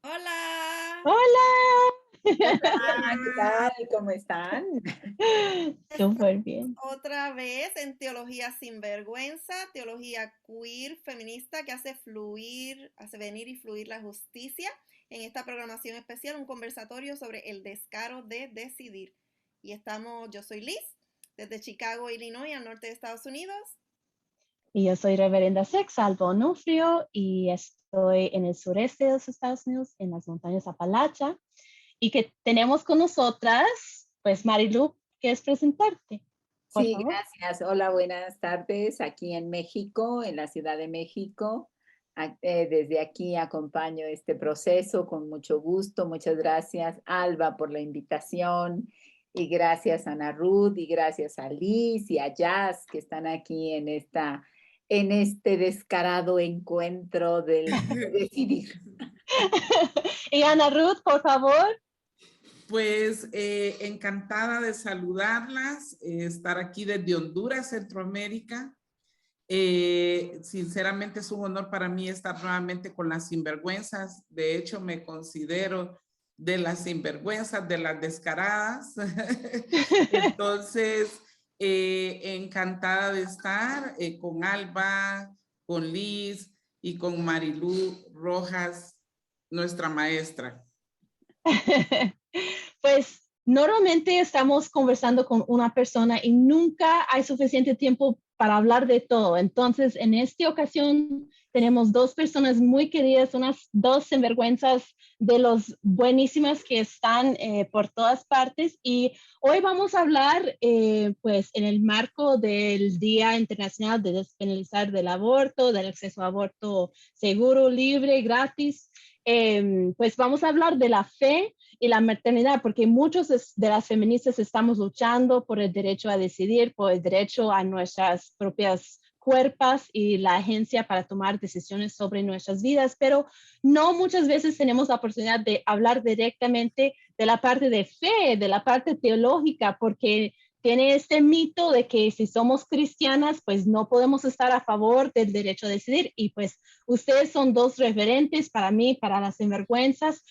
Hola, Hola. Hola, ¿qué tal? hola. ¿Cómo están? Súper Estamos bien. otra vez en Teología sin Vergüenza, teología queer feminista que hace venir y fluir la justicia. En esta programación especial, un conversatorio sobre el descaro de decidir. Yo soy Liz, desde Chicago, Illinois, al norte de Estados Unidos. Y yo soy Reverenda Sex Albo Onufrio y estoy en el sureste de los Estados Unidos, en las montañas Apalacha, y que tenemos con nosotras, pues Marilu, que es presentarte, por Sí, favor. gracias. Hola, buenas tardes. Aquí en México, en la Ciudad de México. Desde aquí acompaño este proceso con mucho gusto. Muchas gracias, Alba, por la invitación. Y gracias a Ana Ruth y gracias a Liz y a Jazz que están aquí en este descarado encuentro de decidir. Y Ana Ruth, por favor. Pues encantada de saludarlas, estar aquí desde Honduras, Centroamérica. Sinceramente es un honor para mí estar nuevamente con las sinvergüenzas. De hecho, me considero de las sinvergüenzas, de las descaradas. Entonces, encantada de estar con Alba, con Liz y con Marilú Rojas, nuestra maestra. Pues normalmente estamos conversando con una persona y nunca hay suficiente tiempo para hablar de todo. Entonces, en esta ocasión tenemos dos personas muy queridas, unas dos sinvergüenzas de los buenísimas que están por todas partes. Y hoy vamos a hablar, pues, en el marco del Día Internacional de Despenalizar del Aborto, del acceso a aborto seguro, libre, gratis. Pues vamos a hablar de la fe y la maternidad, porque muchos de las feministas estamos luchando por el derecho a decidir, por el derecho a nuestras propias cuerpos y la agencia para tomar decisiones sobre nuestras vidas, pero no muchas veces tenemos la oportunidad de hablar directamente de la parte de fe, de la parte teológica, porque tiene este mito de que si somos cristianas, pues no podemos estar a favor del derecho a decidir. Y pues ustedes son dos referentes para mí, para las sinvergüenzas,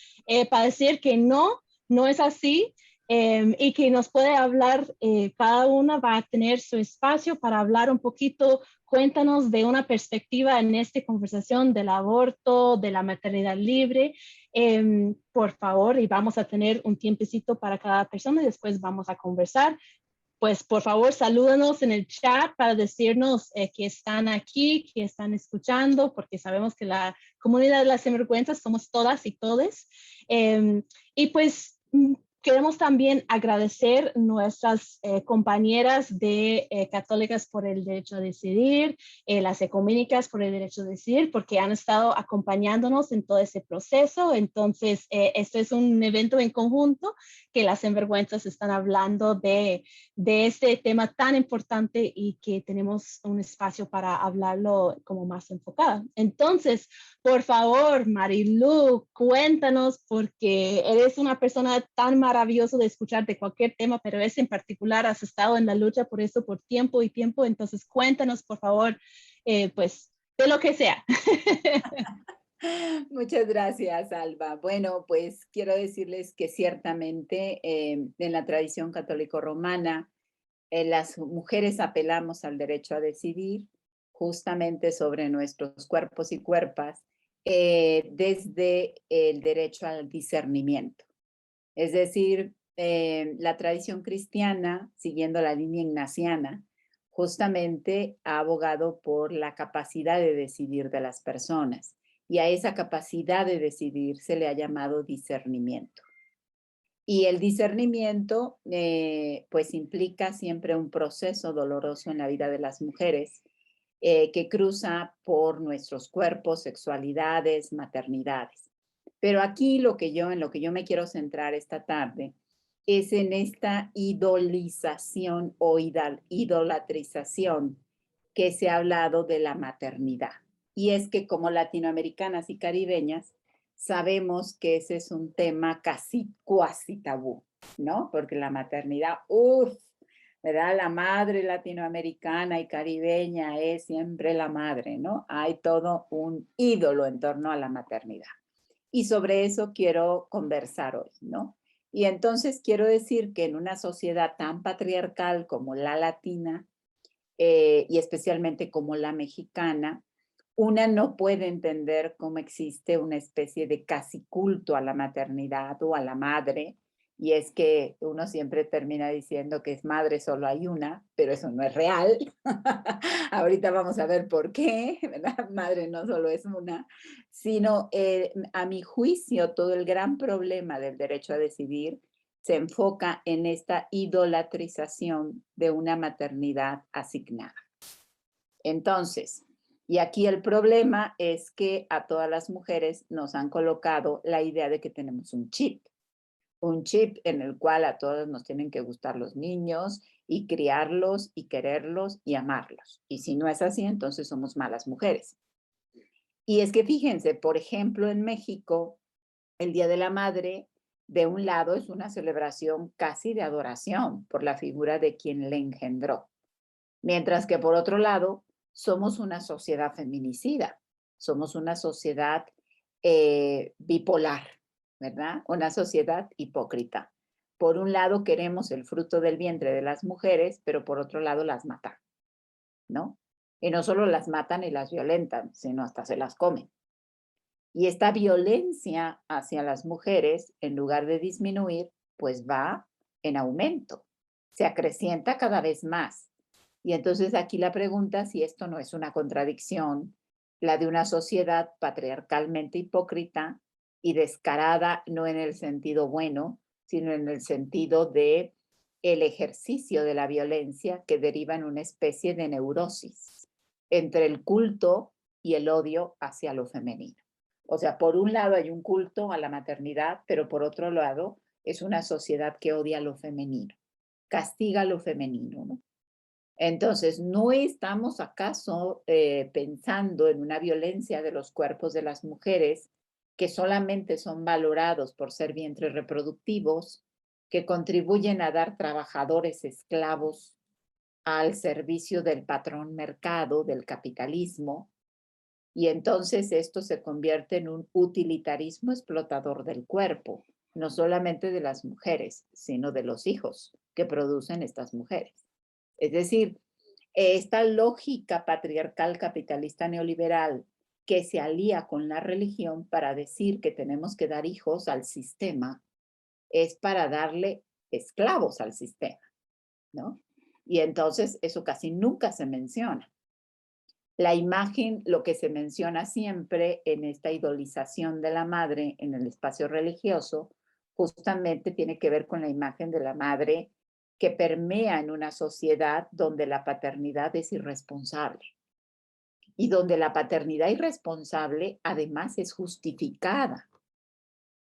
para decir que no, no es así. Y que nos puede hablar, cada una va a tener su espacio para hablar un poquito. Cuéntanos de una perspectiva en esta conversación del aborto, de la maternidad libre, por favor, y vamos a tener un tiempecito para cada persona y después vamos a conversar. Pues por favor salúdanos en el chat para decirnos que están aquí, que están escuchando, porque sabemos que la comunidad de las sinvergüenzas somos todas y todes. Y pues queremos también agradecer nuestras compañeras de Católicas por el Derecho a Decidir, las ecuménicas por el Derecho a Decidir, porque han estado acompañándonos en todo ese proceso. Entonces, esto es un evento en conjunto que las sinvergüenzas están hablando de este tema tan importante y que tenemos un espacio para hablarlo como más enfocada. Entonces, por favor, Marilu, cuéntanos, porque eres una persona tan maravillosa de escuchar de cualquier tema, pero es en particular, has estado en la lucha por eso por tiempo y tiempo, entonces cuéntanos, por favor, pues, de lo que sea. Muchas gracias, Alba. Bueno, pues quiero decirles que ciertamente en la tradición católico-romana, las mujeres apelamos al derecho a decidir justamente sobre nuestros cuerpos y cuerpas desde el derecho al discernimiento. Es decir, la tradición cristiana, siguiendo la línea ignaciana, justamente ha abogado por la capacidad de decidir de las personas y a esa capacidad de decidir se le ha llamado discernimiento. Y el discernimiento, pues implica siempre un proceso doloroso en la vida de las mujeres que cruza por nuestros cuerpos, sexualidades, maternidades. Pero aquí en lo que yo me quiero centrar esta tarde es en esta idolización o idolatrización que se ha hablado de la maternidad. Y es que como latinoamericanas y caribeñas, sabemos que ese es un tema casi cuasi tabú, ¿no? Porque la maternidad, uff, ¿verdad? La madre latinoamericana y caribeña es siempre la madre, ¿no? Hay todo un ídolo en torno a la maternidad. Y sobre eso quiero conversar hoy, ¿no? Y entonces quiero decir que en una sociedad tan patriarcal como la latina, y especialmente como la mexicana, una no puede entender cómo existe una especie de casi culto a la maternidad o a la madre, y es que uno siempre termina diciendo que es madre solo hay una, pero eso no es real. Ahorita vamos a ver por qué, ¿verdad? Madre no solo es una, sino a mi juicio todo el gran problema del derecho a decidir se enfoca en esta idolatrización de una maternidad asignada. Entonces, y aquí el problema es que a todas las mujeres nos han colocado la idea de que tenemos un chip en el cual a todos nos tienen que gustar los niños y criarlos y quererlos y amarlos. Y si no es así, entonces somos malas mujeres. Y es que fíjense, por ejemplo, en México, el Día de la Madre, de un lado es una celebración casi de adoración por la figura de quien le engendró. Mientras que por otro lado, somos una sociedad feminicida, somos una sociedad bipolar, ¿verdad? Una sociedad hipócrita. Por un lado queremos el fruto del vientre de las mujeres, pero por otro lado las matan, ¿no? Y no solo las matan y las violentan, sino hasta se las comen. Y esta violencia hacia las mujeres, en lugar de disminuir, pues va en aumento, se acrecienta cada vez más. Y entonces aquí la pregunta si esto no es una contradicción, la de una sociedad patriarcalmente hipócrita y descarada, no en el sentido bueno, sino en el sentido de el ejercicio de la violencia que deriva en una especie de neurosis entre el culto y el odio hacia lo femenino. O sea, por un lado hay un culto a la maternidad, pero por otro lado es una sociedad que odia lo femenino, castiga lo femenino, ¿no? Entonces, ¿no estamos acaso pensando en una violencia de los cuerpos de las mujeres que solamente son valorados por ser vientres reproductivos, que contribuyen a dar trabajadores esclavos al servicio del patrón mercado, del capitalismo? Y entonces esto se convierte en un utilitarismo explotador del cuerpo, no solamente de las mujeres, sino de los hijos que producen estas mujeres. Es decir, esta lógica patriarcal capitalista neoliberal que se alía con la religión para decir que tenemos que dar hijos al sistema es para darle esclavos al sistema, ¿no? Y entonces eso casi nunca se menciona. La imagen, lo que se menciona siempre en esta idolización de la madre en el espacio religioso, justamente tiene que ver con la imagen de la madre que permea en una sociedad donde la paternidad es irresponsable y donde la paternidad irresponsable además es justificada.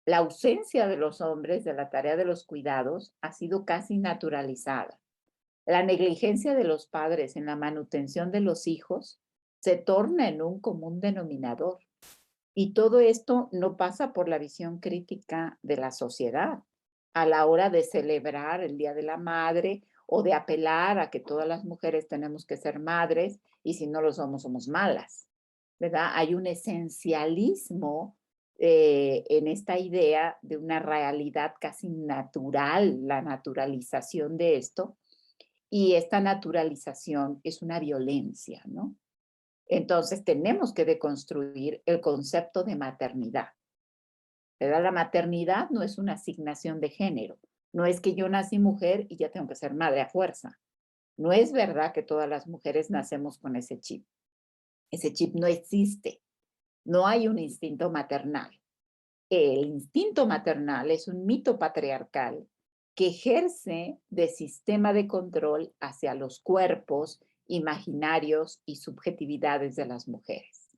La ausencia de los hombres de la tarea de los cuidados ha sido casi naturalizada. La negligencia de los padres en la manutención de los hijos se torna en un común denominador. Y todo esto no pasa por la visión crítica de la sociedad a la hora de celebrar el Día de la Madre o de apelar a que todas las mujeres tenemos que ser madres y si no lo somos, somos malas, ¿verdad? Hay un esencialismo en esta idea de una realidad casi natural, la naturalización de esto, y esta naturalización es una violencia, ¿no? Entonces tenemos que deconstruir el concepto de maternidad, ¿verdad? La maternidad no es una asignación de género, no es que yo nací mujer y ya tengo que ser madre a fuerza. No es verdad que todas las mujeres nacemos con ese chip. Ese chip no existe. No hay un instinto maternal. El instinto maternal es un mito patriarcal que ejerce de sistema de control hacia los cuerpos imaginarios y subjetividades de las mujeres.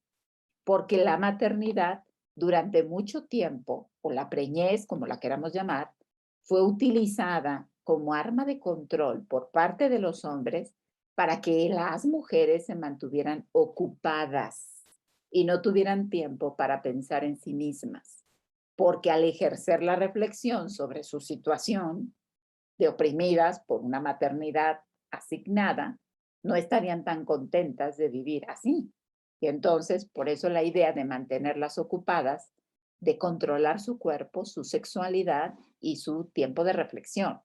Porque la maternidad durante mucho tiempo, o la preñez, como la queramos llamar, fue utilizada como arma de control por parte de los hombres para que las mujeres se mantuvieran ocupadas y no tuvieran tiempo para pensar en sí mismas. Porque al ejercer la reflexión sobre su situación de oprimidas por una maternidad asignada, no estarían tan contentas de vivir así. Y entonces, por eso la idea de mantenerlas ocupadas de controlar su cuerpo, su sexualidad y su tiempo de reflexión.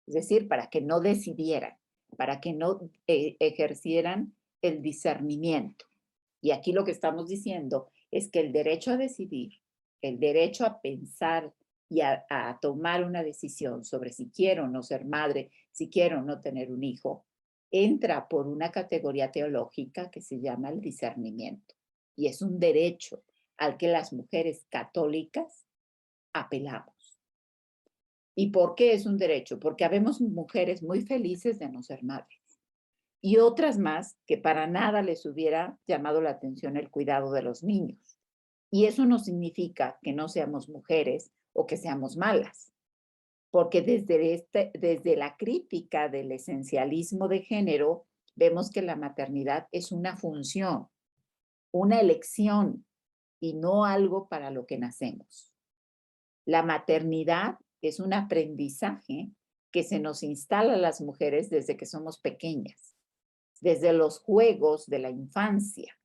Es decir, para que no decidieran, para que no ejercieran el discernimiento. Y aquí lo que estamos diciendo es que el derecho a decidir, el derecho a pensar y a tomar una decisión sobre si quiero o no ser madre, si quiero o no tener un hijo, entra por una categoría teológica que se llama el discernimiento. Y es un derecho al que las mujeres católicas apelamos. ¿Y por qué es un derecho? Porque habemos mujeres muy felices de no ser madres y otras más que para nada les hubiera llamado la atención el cuidado de los niños. Y eso no significa que no seamos mujeres o que seamos malas, porque desde la crítica del esencialismo de género vemos que la maternidad es una función, una elección y no algo para lo que nacemos. La maternidad es un aprendizaje que se nos instala a las mujeres desde que somos pequeñas, desde los juegos de la infancia,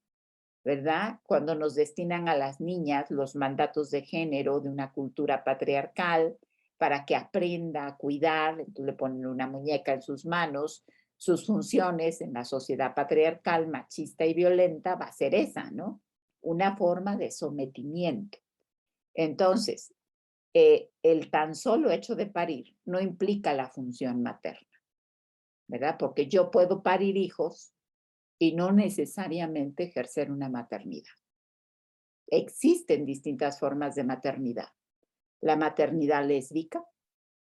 ¿verdad? Cuando nos destinan a las niñas los mandatos de género de una cultura patriarcal para que aprenda a cuidar, entonces le ponen una muñeca en sus manos, sus funciones en la sociedad patriarcal, machista y violenta va a ser esa, ¿no? Una forma de sometimiento. Entonces, el tan solo hecho de parir no implica la función materna, ¿verdad? Porque yo puedo parir hijos y no necesariamente ejercer una maternidad. Existen distintas formas de maternidad. La maternidad lésbica,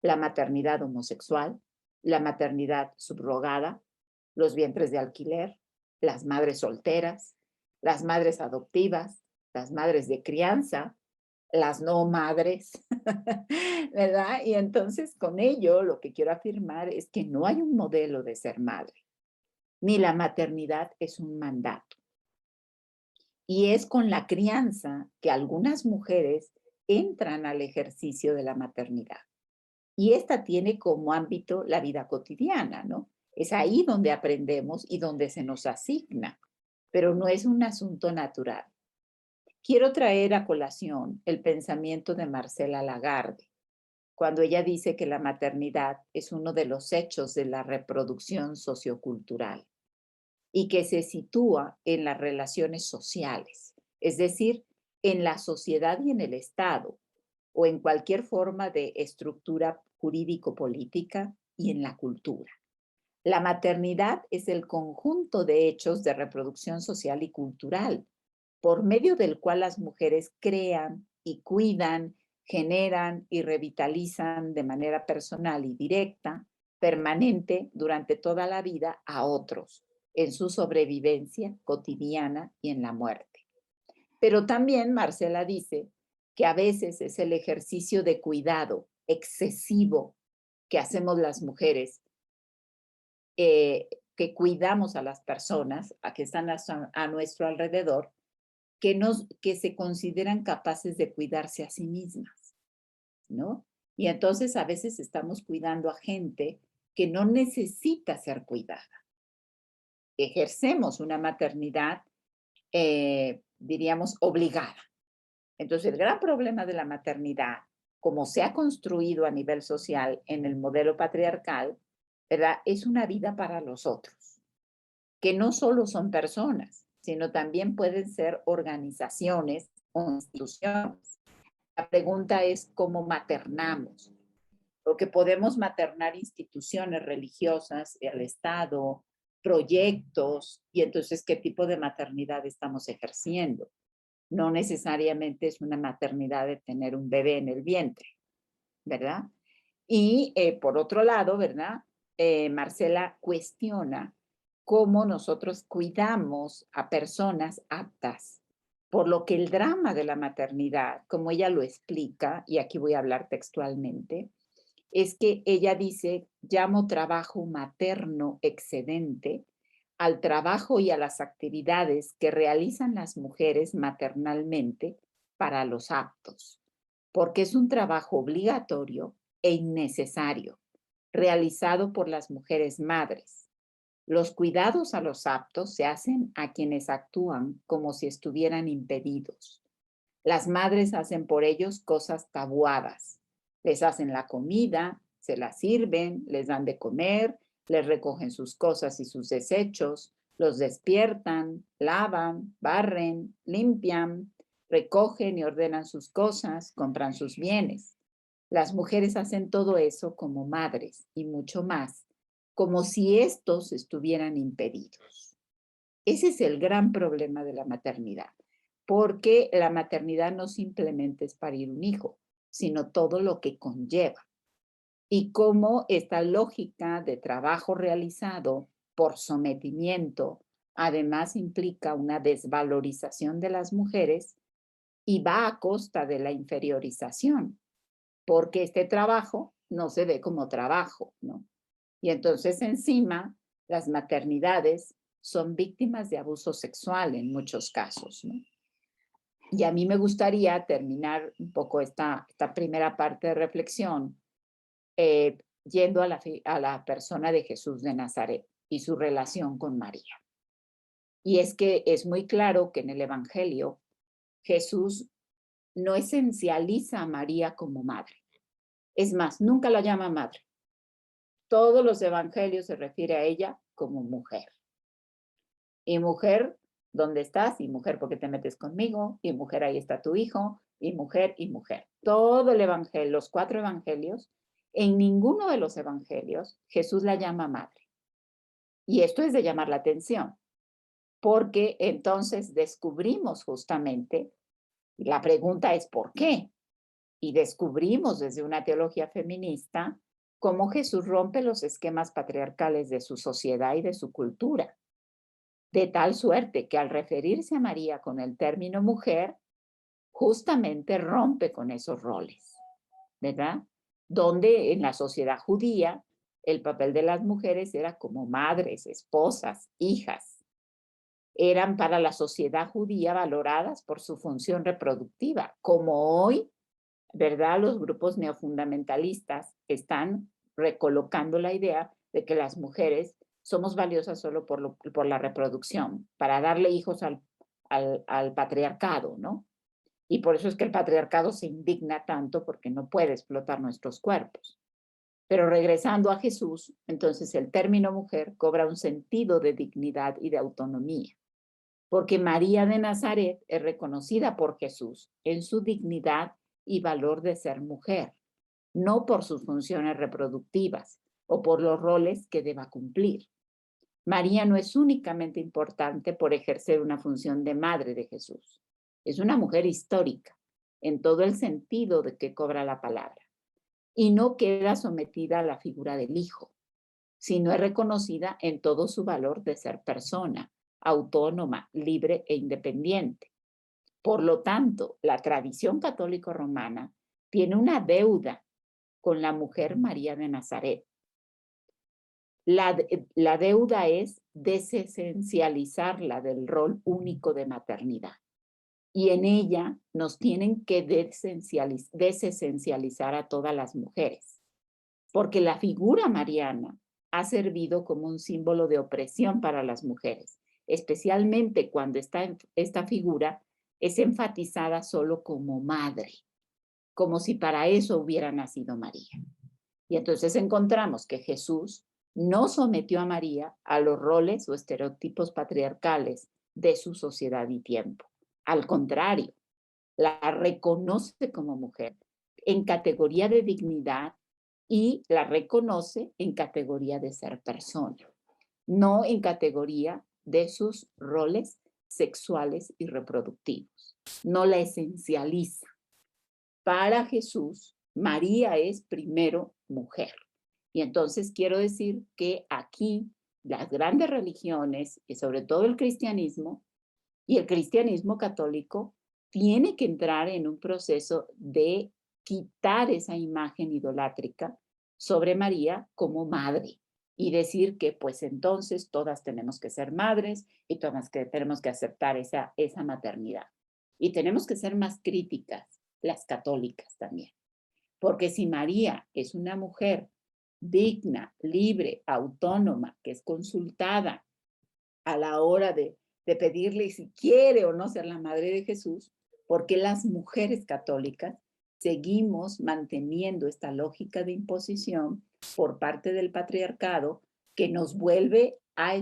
la maternidad homosexual, la maternidad subrogada, los vientres de alquiler, las madres solteras, las madres adoptivas, las madres de crianza, las no madres, ¿verdad? Y entonces con ello lo que quiero afirmar es que no hay un modelo de ser madre, ni la maternidad es un mandato. Y es con la crianza que algunas mujeres entran al ejercicio de la maternidad. Y esta tiene como ámbito la vida cotidiana, ¿no? Es ahí donde aprendemos y donde se nos asigna, pero no es un asunto natural. Quiero traer a colación el pensamiento de Marcela Lagarde, cuando ella dice que la maternidad es uno de los hechos de la reproducción sociocultural y que se sitúa en las relaciones sociales, es decir, en la sociedad y en el Estado, o en cualquier forma de estructura jurídico-política y en la cultura. La maternidad es el conjunto de hechos de reproducción social y cultural, por medio del cual las mujeres crean y cuidan, generan y revitalizan de manera personal y directa, permanente durante toda la vida a otros, en su sobrevivencia cotidiana y en la muerte. Pero también Marcela dice que a veces es el ejercicio de cuidado excesivo que hacemos las mujeres, que cuidamos a las personas a que están a nuestro alrededor, que se consideran capaces de cuidarse a sí mismas, ¿no? Y entonces a veces estamos cuidando a gente que no necesita ser cuidada. Ejercemos una maternidad, diríamos, obligada. Entonces, el gran problema de la maternidad, como se ha construido a nivel social en el modelo patriarcal, ¿verdad? Es una vida para los otros, que no solo son personas, sino también pueden ser organizaciones o instituciones. La pregunta es cómo maternamos, porque podemos maternar instituciones religiosas, el Estado, proyectos, y entonces, ¿qué tipo de maternidad estamos ejerciendo? No necesariamente es una maternidad de tener un bebé en el vientre, ¿verdad? Y por otro lado, ¿verdad? Marcela cuestiona cómo nosotros cuidamos a personas aptas, por lo que el drama de la maternidad, como ella lo explica, y aquí voy a hablar textualmente, es que ella dice, llamo trabajo materno excedente al trabajo y a las actividades que realizan las mujeres maternalmente para los aptos, porque es un trabajo obligatorio e innecesario, realizado por las mujeres madres. Los cuidados a los aptos se hacen a quienes actúan como si estuvieran impedidos. Las madres hacen por ellos cosas tabuadas. Les hacen la comida, se la sirven, les dan de comer, les recogen sus cosas y sus desechos, los despiertan, lavan, barren, limpian, recogen y ordenan sus cosas, compran sus bienes. Las mujeres hacen todo eso como madres y mucho más, como si estos estuvieran impedidos. Ese es el gran problema de la maternidad, porque la maternidad no simplemente es parir un hijo, sino todo lo que conlleva. Y cómo esta lógica de trabajo realizado por sometimiento además implica una desvalorización de las mujeres y va a costa de la inferiorización, porque este trabajo no se ve como trabajo, ¿no? Y entonces encima las maternidades son víctimas de abuso sexual en muchos casos, ¿no? Y a mí me gustaría terminar un poco esta primera parte de reflexión yendo a la persona de Jesús de Nazaret y su relación con María. Y es que es muy claro que en el Evangelio Jesús no esencializa a María como madre. Es más, nunca la llama madre. Todos los evangelios se refiere a ella como mujer. Y mujer, ¿dónde estás? Y mujer, ¿por qué te metes conmigo? Y mujer, ahí está tu hijo. Y mujer, y mujer. Todo el evangelio, los 4 evangelios, en ninguno de los evangelios Jesús la llama madre. Y esto es de llamar la atención, porque entonces descubrimos justamente, la pregunta es ¿por qué? Y descubrimos desde una teología feminista cómo Jesús rompe los esquemas patriarcales de su sociedad y de su cultura, de tal suerte que al referirse a María con el término mujer, justamente rompe con esos roles, ¿verdad? Donde en la sociedad judía el papel de las mujeres era como madres, esposas, hijas. Eran para la sociedad judía valoradas por su función reproductiva, como hoy, ¿verdad? Los grupos neofundamentalistas están recolocando la idea de que las mujeres somos valiosas solo por la reproducción, para darle hijos al patriarcado, ¿no? Y por eso es que el patriarcado se indigna tanto porque no puede explotar nuestros cuerpos. Pero regresando a Jesús, entonces el término mujer cobra un sentido de dignidad y de autonomía, porque María de Nazaret es reconocida por Jesús en su dignidad y valor de ser mujer, no por sus funciones reproductivas o por los roles que deba cumplir. María no es únicamente importante por ejercer una función de madre de Jesús. Es una mujer histórica, en todo el sentido de que cobra la palabra. Y no queda sometida a la figura del hijo, sino es reconocida en todo su valor de ser persona, autónoma, libre e independiente. Por lo tanto, la tradición católico-romana tiene una deuda con la mujer María de Nazaret. La deuda es desesencializarla del rol único de maternidad. Y en ella nos tienen que desesencializar a todas las mujeres, porque la figura mariana ha servido como un símbolo de opresión para las mujeres, especialmente cuando esta figura es enfatizada solo como madre, como si para eso hubiera nacido María. Y entonces encontramos que Jesús no sometió a María a los roles o estereotipos patriarcales de su sociedad y tiempo. Al contrario, la reconoce como mujer en categoría de dignidad y la reconoce en categoría de ser persona, no en categoría de sus roles sexuales y reproductivos. No la esencializa. Para Jesús, María es primero mujer. Y entonces quiero decir que aquí las grandes religiones, y sobre todo el cristianismo, y el cristianismo católico, tiene que entrar en un proceso de quitar esa imagen idolátrica sobre María como madre y decir que pues entonces todas tenemos que ser madres y todas tenemos que aceptar esa maternidad. Y tenemos que ser más críticas, las católicas también. Porque si María es una mujer digna, libre, autónoma, que es consultada a la hora de pedirle si quiere o no ser la madre de Jesús, porque las mujeres católicas seguimos manteniendo esta lógica de imposición por parte del patriarcado que nos vuelve a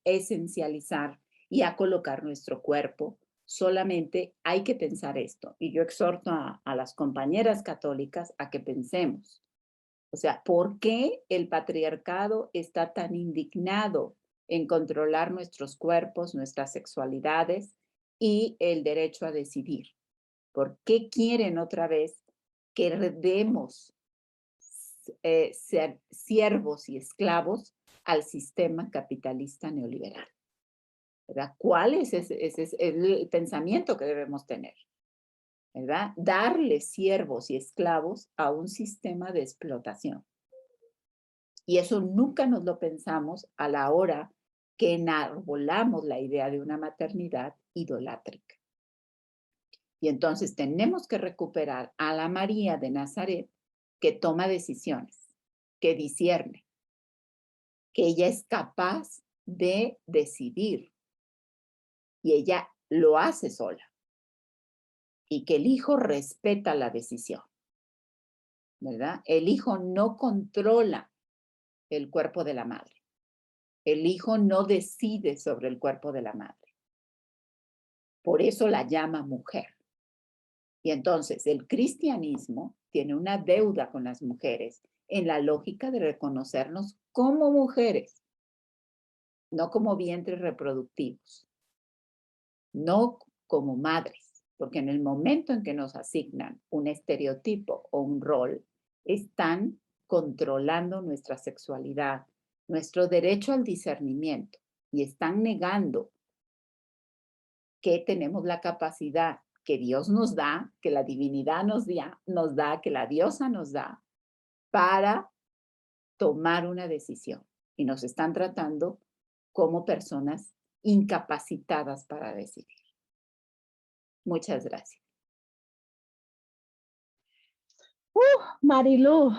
esencializar y a colocar nuestro cuerpo. Solamente hay que pensar esto. Y yo exhorto a las compañeras católicas a que pensemos. O sea, ¿por qué el patriarcado está tan indignado en controlar nuestros cuerpos, nuestras sexualidades y el derecho a decidir? ¿Por qué quieren otra vez que demos ser siervos y esclavos al sistema capitalista neoliberal? ¿Verdad? ¿Cuál es el pensamiento que debemos tener? ¿Verdad? Darle siervos y esclavos a un sistema de explotación. Y eso nunca nos lo pensamos a la hora que enarbolamos la idea de una maternidad idolátrica. Y entonces tenemos que recuperar a la María de Nazaret que toma decisiones, que discierne, que ella es capaz de decidir y ella lo hace sola y que el hijo respeta la decisión, ¿verdad? El hijo no controla el cuerpo de la madre. El hijo no decide sobre el cuerpo de la madre. Por eso la llama mujer. Y entonces el cristianismo tiene una deuda con las mujeres en la lógica de reconocernos como mujeres, no como vientres reproductivos, no como madres, porque en el momento en que nos asignan un estereotipo o un rol, están controlando nuestra sexualidad, nuestro derecho al discernimiento y están negando que tenemos la capacidad que Dios nos da, que la divinidad nos da, que la diosa nos da, para tomar una decisión. Y nos están tratando como personas incapacitadas para decidir. Muchas gracias. Marilu,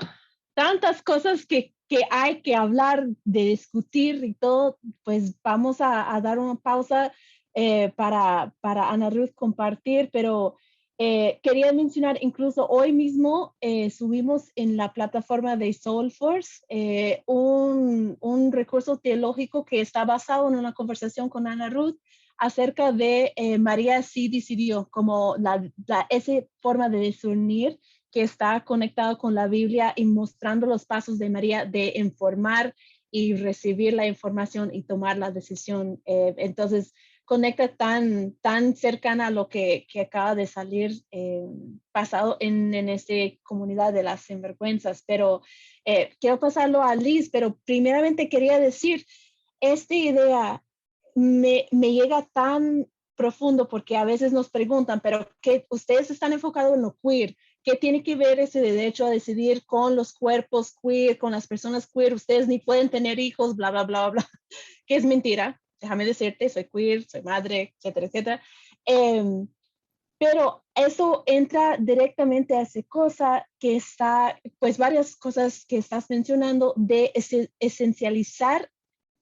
tantas cosas que hay que hablar, de discutir y todo, pues vamos a dar una pausa para Ana Ruth compartir, pero quería mencionar, incluso hoy mismo subimos en la plataforma de Soulforce un recurso teológico que está basado en una conversación con Ana Ruth acerca de María sí decidió, como esa forma de discernir que está conectado con la Biblia y mostrando los pasos de María de informar y recibir la información y tomar la decisión. Entonces, conecta tan cercana a lo que acaba de salir pasado en esta comunidad de las sinvergüenzas. Pero quiero pasarlo a Liz, pero primeramente quería decir, esta idea me llega tan profundo porque a veces nos preguntan, pero ¿qué ustedes están enfocados en lo queer? ¿Qué tiene que ver ese derecho a decidir con los cuerpos queer, con las personas queer? Ustedes ni pueden tener hijos, bla, bla, bla, bla, que es mentira. Déjame decirte, soy queer, soy madre, etcétera, etcétera. Pero eso entra directamente a esa cosa que está, pues varias cosas que estás mencionando de esencializar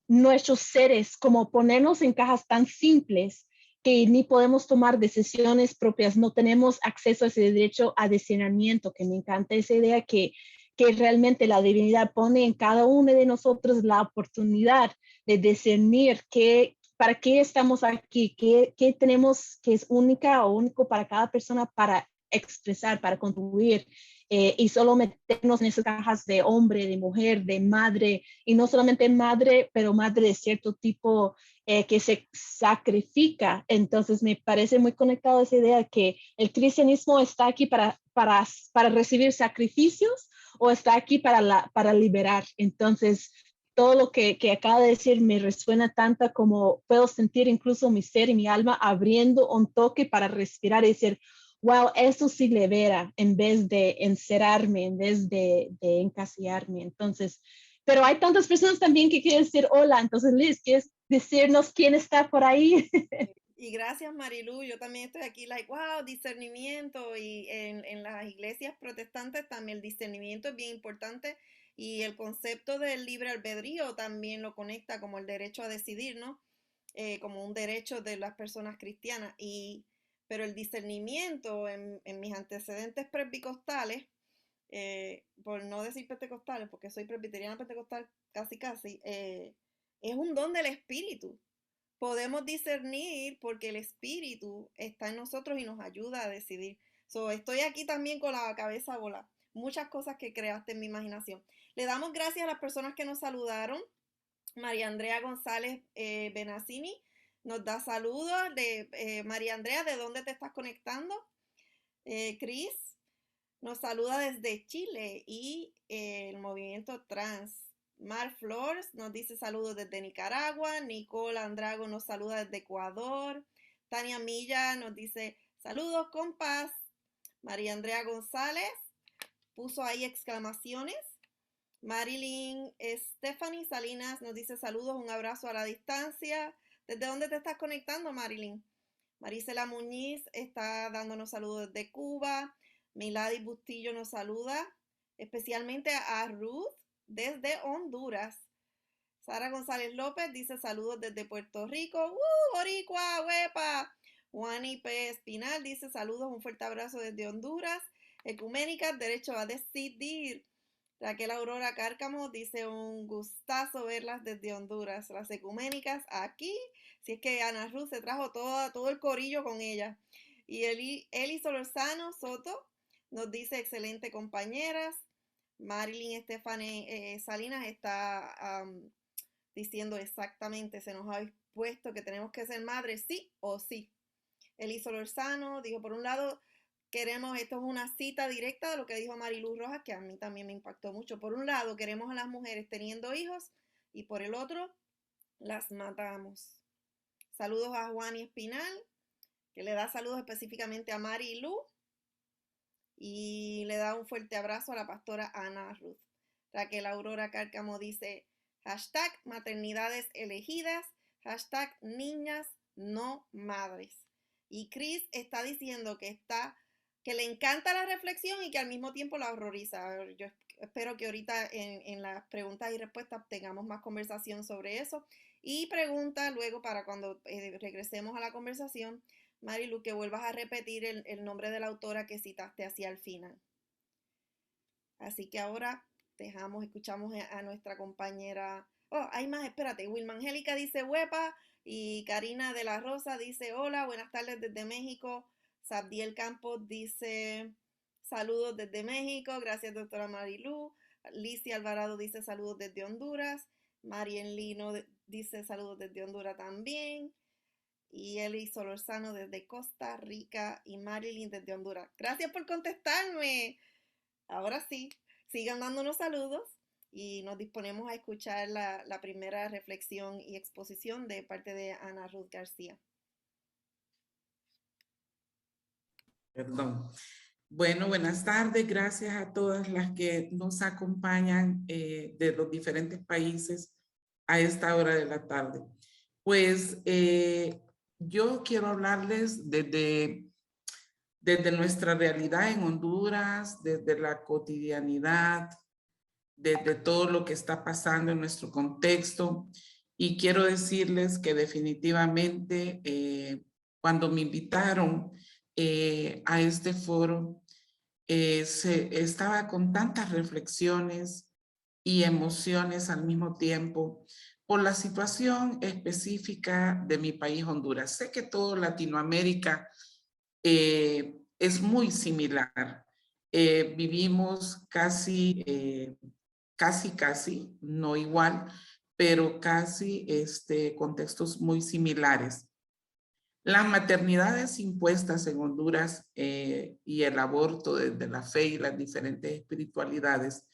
nuestros seres, como ponernos en cajas tan simples que ni podemos tomar decisiones propias, no tenemos acceso a ese derecho a discernimiento, que me encanta esa idea que realmente la divinidad pone en cada uno de nosotros la oportunidad de discernir para qué estamos aquí, qué tenemos que es única o único para cada persona para expresar, para contribuir. Y solo meternos en esas cajas de hombre, de mujer, de madre, y no solamente madre, pero madre de cierto tipo que se sacrifica. Entonces me parece muy conectado a esa idea que el cristianismo está aquí para recibir sacrificios o está aquí para liberar. Entonces, todo lo que acaba de decir me resuena tanto como puedo sentir incluso mi ser y mi alma abriendo un toque para respirar y decir, wow, eso sí libera en vez de encerrarme, en vez de encasillarme. Entonces, pero hay tantas personas también que quieren decir hola. Entonces, Liz, ¿quieres decirnos quién está por ahí? Y gracias, Marilu. Yo también estoy aquí, like, wow, discernimiento. Y en las iglesias protestantes también el discernimiento es bien importante. Y el concepto del libre albedrío también lo conecta como el derecho a decidir, ¿no? Como un derecho de las personas cristianas. Y pero el discernimiento en mis antecedentes presbicostales, por no decir pentecostales, porque soy presbiteriana pentecostal casi, es un don del Espíritu. Podemos discernir porque el Espíritu está en nosotros y nos ayuda a decidir. Estoy aquí también con la cabeza volada. Muchas cosas que creaste en mi imaginación. Le damos gracias a las personas que nos saludaron. María Andrea González Benassini nos da saludos. María Andrea, ¿de dónde te estás conectando? Cris nos saluda desde Chile y el movimiento trans. Mar Flores nos dice saludos desde Nicaragua. Nicole Andrago nos saluda desde Ecuador. Tania Milla nos dice saludos con paz. María Andrea González puso ahí exclamaciones. Marilyn Stephanie Salinas nos dice saludos, un abrazo a la distancia. ¿Desde dónde te estás conectando, Marilyn? Marisela Muñiz está dándonos saludos desde Cuba. Milady Bustillo nos saluda, especialmente a Ruth desde Honduras. Sara González López dice saludos desde Puerto Rico. ¡Boricua, huepa! Juani P. Espinal dice saludos, un fuerte abrazo desde Honduras. Ecuménicas, derecho a decidir. Raquel Aurora Cárcamo dice un gustazo verlas desde Honduras. Las ecuménicas aquí. Si es que Ana Ruth se trajo todo el corillo con ella. Y Eli Solorzano Soto nos dice excelente compañeras. Marilyn Stephanie Salinas está diciendo exactamente, se nos ha puesto que tenemos que ser madres, sí o sí. Eli Solorzano dijo, por un lado, esto es una cita directa de lo que dijo Mariluz Rojas, que a mí también me impactó mucho. Por un lado, queremos a las mujeres teniendo hijos y por el otro, las matamos. Saludos a Juani Espinal, que le da saludos específicamente a Marilu y le da un fuerte abrazo a la pastora Ana Ruth. Raquel Aurora Cárcamo dice hashtag maternidades elegidas, hashtag niñas no madres. Y Cris está diciendo que le encanta la reflexión y que al mismo tiempo la horroriza. Yo espero que ahorita en las preguntas y respuestas tengamos más conversación sobre eso. Y pregunta luego para cuando regresemos a la conversación, Marilu, que vuelvas a repetir el nombre de la autora que citaste hacia el final. Así que ahora escuchamos a nuestra compañera. Oh, hay más, espérate. Wilma Angélica dice huepa y Karina de la Rosa dice hola, buenas tardes desde México. Sabdiel Campos dice saludos desde México, gracias doctora Marilu. Licia Alvarado dice saludos desde Honduras. Marien Lino dice saludos desde Honduras también. Y Eli Solorzano desde Costa Rica y Marilyn desde Honduras. Gracias por contestarme. Ahora sí, sigan dándonos saludos y nos disponemos a escuchar la primera reflexión y exposición de parte de Ana Ruth García. Perdón. Bueno, buenas tardes. Gracias a todas las que nos acompañan de los diferentes países a esta hora de la tarde. Pues yo quiero hablarles desde nuestra realidad en Honduras, desde la cotidianidad, desde todo lo que está pasando en nuestro contexto. Y quiero decirles que definitivamente cuando me invitaron a este foro, estaba con tantas reflexiones y emociones al mismo tiempo por la situación específica de mi país, Honduras. Sé que todo Latinoamérica es muy similar. Vivimos casi, no igual, pero casi contextos muy similares. Las maternidades impuestas en Honduras y el aborto desde la fe y las diferentes espiritualidades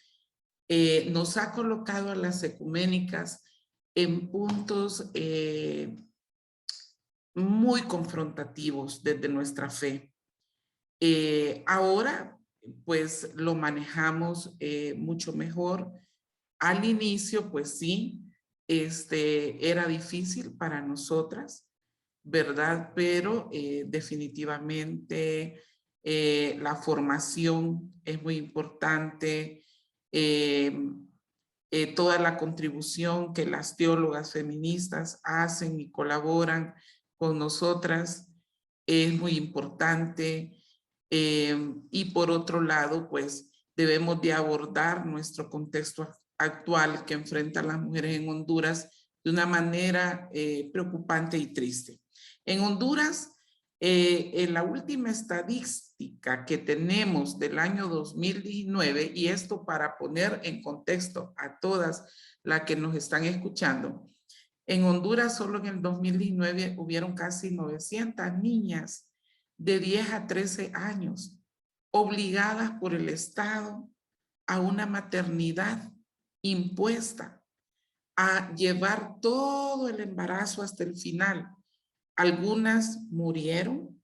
nos ha colocado a las ecuménicas en puntos muy confrontativos desde nuestra fe. Ahora, pues lo manejamos mucho mejor. Al inicio, pues sí, era difícil para nosotras, ¿verdad? Pero definitivamente la formación es muy importante. Toda la contribución que las teólogas feministas hacen y colaboran con nosotras es muy importante. Y por otro lado, pues debemos de abordar nuestro contexto actual que enfrentan las mujeres en Honduras de una manera preocupante y triste. En Honduras, en la última estadística que tenemos del año 2019, y esto para poner en contexto a todas las que nos están escuchando, en Honduras solo en el 2019 hubieron casi 900 niñas de 10 a 13 años obligadas por el Estado a una maternidad impuesta, a llevar todo el embarazo hasta el final. Algunas murieron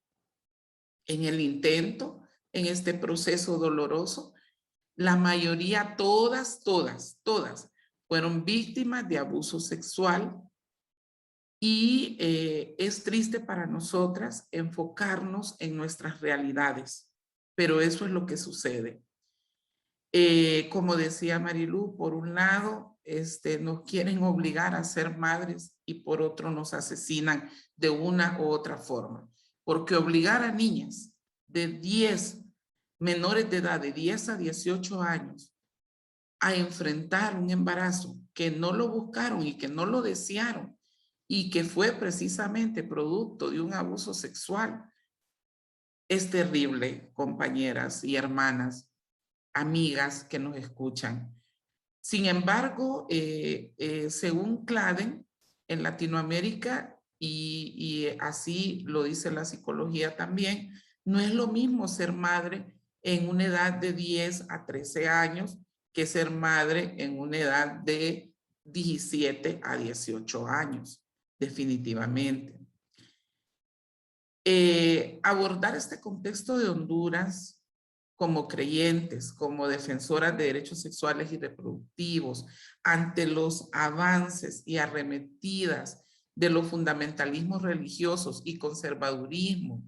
en el intento, en este proceso doloroso. La mayoría, todas, fueron víctimas de abuso sexual. Y es triste para nosotras enfocarnos en nuestras realidades, pero eso es lo que sucede. Como decía Marilu, por un lado nos quieren obligar a ser madres y por otro nos asesinan de una u otra forma. Porque obligar a niñas de 10, menores de edad de 10 a 18 años a enfrentar un embarazo que no lo buscaron y que no lo desearon, y que fue precisamente producto de un abuso sexual, es terrible, compañeras y hermanas, amigas que nos escuchan. Sin embargo, según CLADEN, en Latinoamérica, y así lo dice la psicología también, no es lo mismo ser madre en una edad de 10 a 13 años que ser madre en una edad de 17 a 18 años. Definitivamente. Abordar este contexto de Honduras como creyentes, como defensoras de derechos sexuales y reproductivos, ante los avances y arremetidas de los fundamentalismos religiosos y conservadurismo,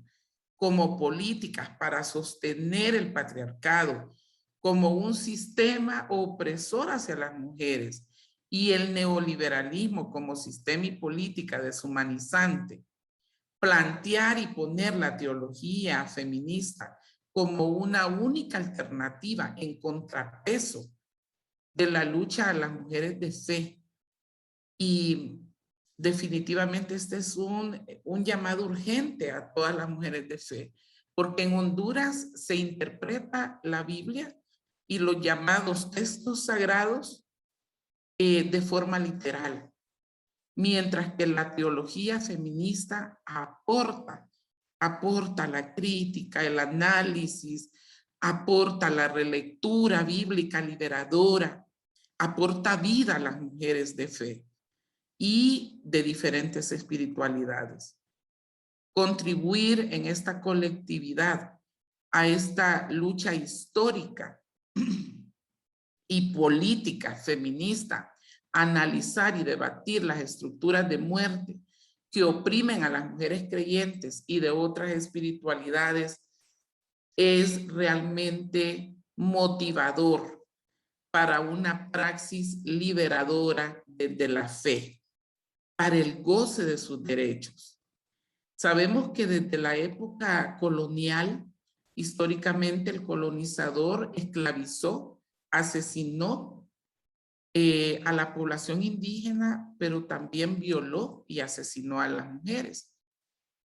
como políticas para sostener el patriarcado, como un sistema opresor hacia las mujeres, y el neoliberalismo como sistema y política deshumanizante, plantear y poner la teología feminista como una única alternativa en contrapeso de la lucha a las mujeres de fe. Y definitivamente este es un llamado urgente a todas las mujeres de fe, porque en Honduras se interpreta la Biblia y los llamados textos sagrados de forma literal, mientras que la teología feminista aporta la crítica, el análisis, aporta la relectura bíblica liberadora, aporta vida a las mujeres de fe y de diferentes espiritualidades. Contribuir en esta colectividad a esta lucha histórica y política feminista, analizar y debatir las estructuras de muerte que oprimen a las mujeres creyentes y de otras espiritualidades es realmente motivador para una praxis liberadora desde la fe, para el goce de sus derechos. Sabemos que desde la época colonial, históricamente el colonizador esclavizó, asesinó a la población indígena, pero también violó y asesinó a las mujeres,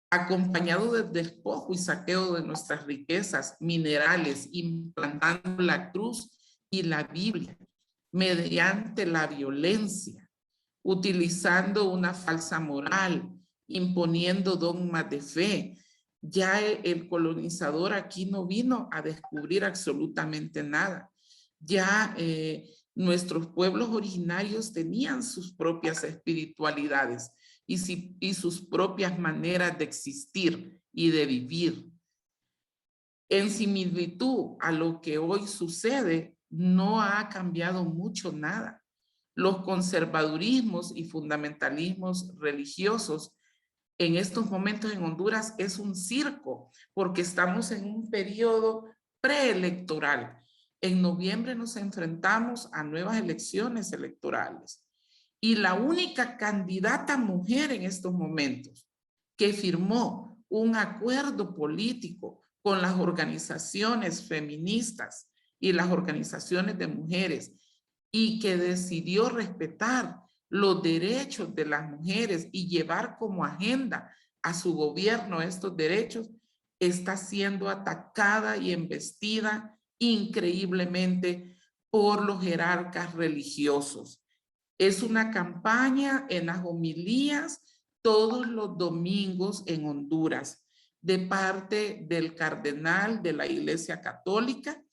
acompañado del despojo y saqueo de nuestras riquezas minerales, implantando la cruz y la Biblia mediante la violencia, utilizando una falsa moral, imponiendo dogmas de fe. Ya el colonizador aquí no vino a descubrir absolutamente nada. Ya nuestros pueblos originarios tenían sus propias espiritualidades y sus propias maneras de existir y de vivir. En similitud a lo que hoy sucede, no ha cambiado mucho nada. Los conservadurismos y fundamentalismos religiosos en estos momentos en Honduras es un circo, porque estamos en un periodo preelectoral. En noviembre nos enfrentamos a nuevas elecciones electorales. Y la única candidata mujer en estos momentos que firmó un acuerdo político con las organizaciones feministas y las organizaciones de mujeres y que decidió respetar los derechos de las mujeres y llevar como agenda a su gobierno estos derechos, está siendo atacada y embestida increíblemente por los jerarcas religiosos. Es una campaña en las homilías todos los domingos en Honduras, de parte del cardenal de la Iglesia Católica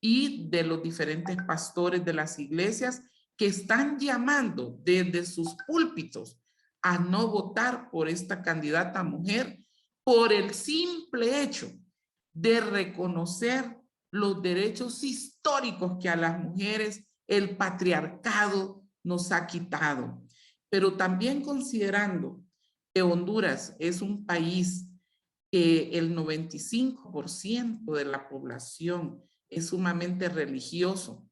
y de los diferentes pastores de las iglesias que están llamando desde sus púlpitos a no votar por esta candidata mujer por el simple hecho de reconocer los derechos históricos que a las mujeres el patriarcado nos ha quitado. Pero también considerando que Honduras es un país que el 95% de la población es sumamente religioso,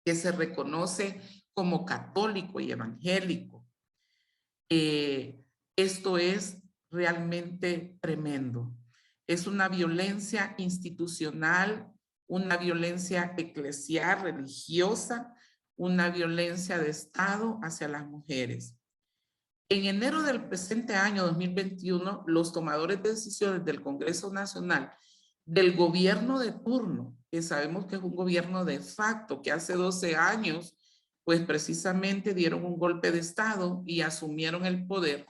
que se reconoce como católico y evangélico. Esto es realmente tremendo. Es una violencia institucional, una violencia eclesial, religiosa, una violencia de Estado hacia las mujeres. En enero del presente año 2021, los tomadores de decisiones del Congreso Nacional, del gobierno de turno, que sabemos que es un gobierno de facto, que hace 12 años, pues precisamente dieron un golpe de Estado y asumieron el poder,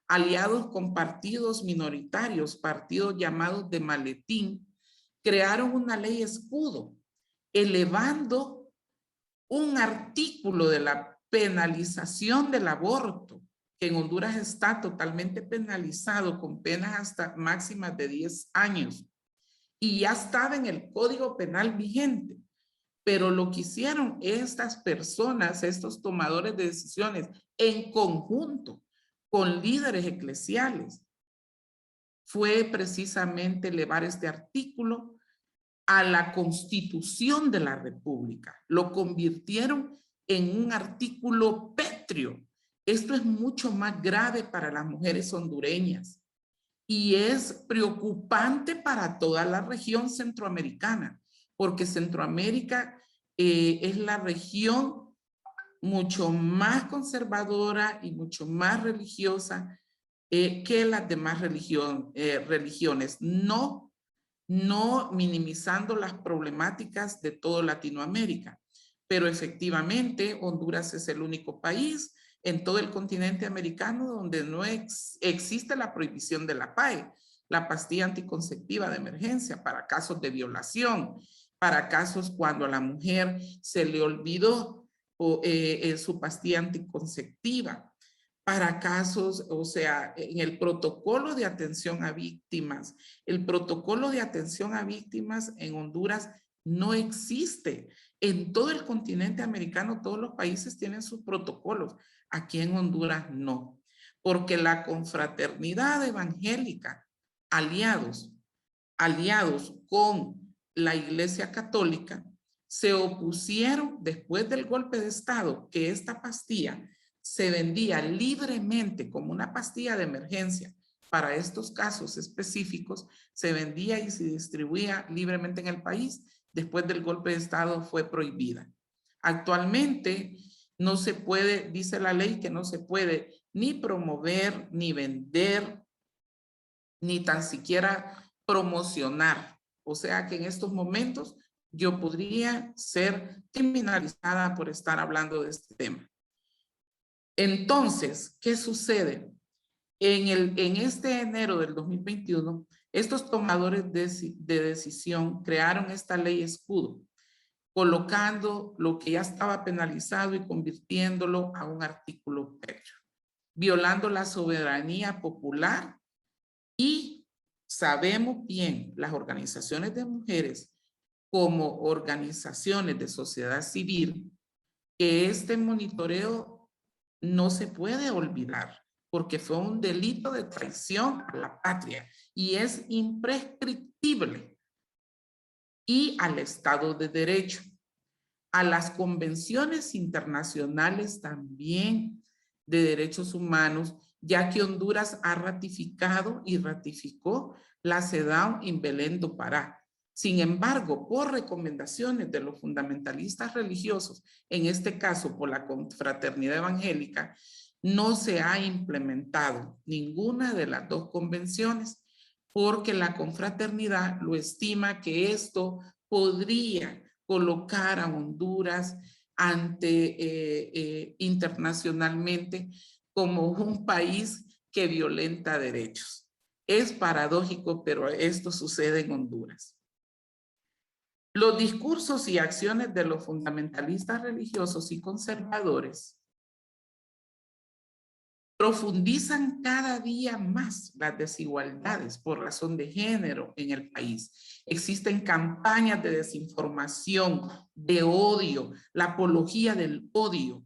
aliados con partidos minoritarios, partidos llamados de maletín, crearon una ley escudo, elevando un artículo de la penalización del aborto, que en Honduras está totalmente penalizado con penas hasta máximas de 10 años. Y ya estaba en el Código Penal vigente. Pero lo que hicieron estas personas, estos tomadores de decisiones, en conjunto con líderes eclesiales, fue precisamente elevar este artículo a la Constitución de la República. Lo convirtieron en un artículo pétreo. Esto es mucho más grave para las mujeres hondureñas y es preocupante para toda la región centroamericana, porque Centroamérica es la región mucho más conservadora y mucho más religiosa que las demás religiones. No minimizando las problemáticas de toda Latinoamérica, pero efectivamente Honduras es el único país en todo el continente americano donde no existe la prohibición de la PAE, la pastilla anticonceptiva de emergencia para casos de violación, para casos cuando a la mujer se le olvidó su pastilla anticonceptiva, para casos, o sea, en el protocolo de atención a víctimas. El protocolo de atención a víctimas en Honduras no existe. En todo el continente americano, todos los países tienen sus protocolos. Aquí en Honduras no, porque la confraternidad evangélica, aliados con la Iglesia Católica, se opusieron después del golpe de Estado que esta pastilla se vendía libremente como una pastilla de emergencia para estos casos específicos, se vendía y se distribuía libremente en el país. Después del golpe de Estado fue prohibida. Actualmente no se puede, dice la ley que no se puede ni promover, ni vender, ni tan siquiera promocionar. O sea que en estos momentos yo podría ser criminalizada por estar hablando de este tema. Entonces, ¿qué sucede? En este enero del 2021, estos tomadores de decisión crearon esta ley escudo, colocando lo que ya estaba penalizado y convirtiéndolo a un artículo pétreo, violando la soberanía popular. Y sabemos bien, las organizaciones de mujeres como organizaciones de sociedad civil, que este monitoreo no se puede olvidar, porque fue un delito de traición a la patria y es imprescriptible. Y al Estado de Derecho, a las convenciones internacionales también de derechos humanos ya que Honduras ha ratificado y ratificó la CEDAW en Belén do Pará. Sin embargo, por recomendaciones de los fundamentalistas religiosos, en este caso por la Confraternidad Evangélica, no se ha implementado ninguna de las dos convenciones, porque la confraternidad lo estima que esto podría colocar a Honduras ante internacionalmente como un país que violenta derechos. Es paradójico, pero esto sucede en Honduras. Los discursos y acciones de los fundamentalistas religiosos y conservadores profundizan cada día más las desigualdades por razón de género en el país. Existen campañas de desinformación, de odio, la apología del odio.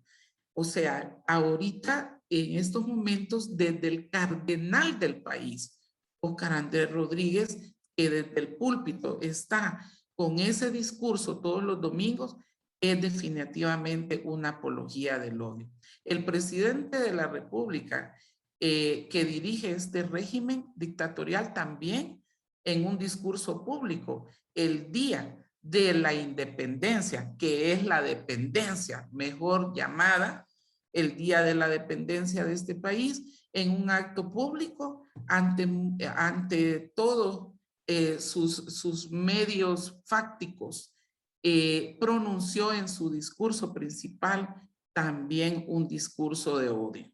O sea, ahorita, en estos momentos, desde el cardenal del país, Óscar Andrés Rodríguez, que desde el púlpito está con ese discurso todos los domingos, es definitivamente una apología del odio. El presidente de la República que dirige este régimen dictatorial también en un discurso público el día de la independencia, que es la dependencia mejor llamada, el día de la dependencia de este país, en un acto público ante todos sus medios fácticos, pronunció en su discurso principal también un discurso de odio.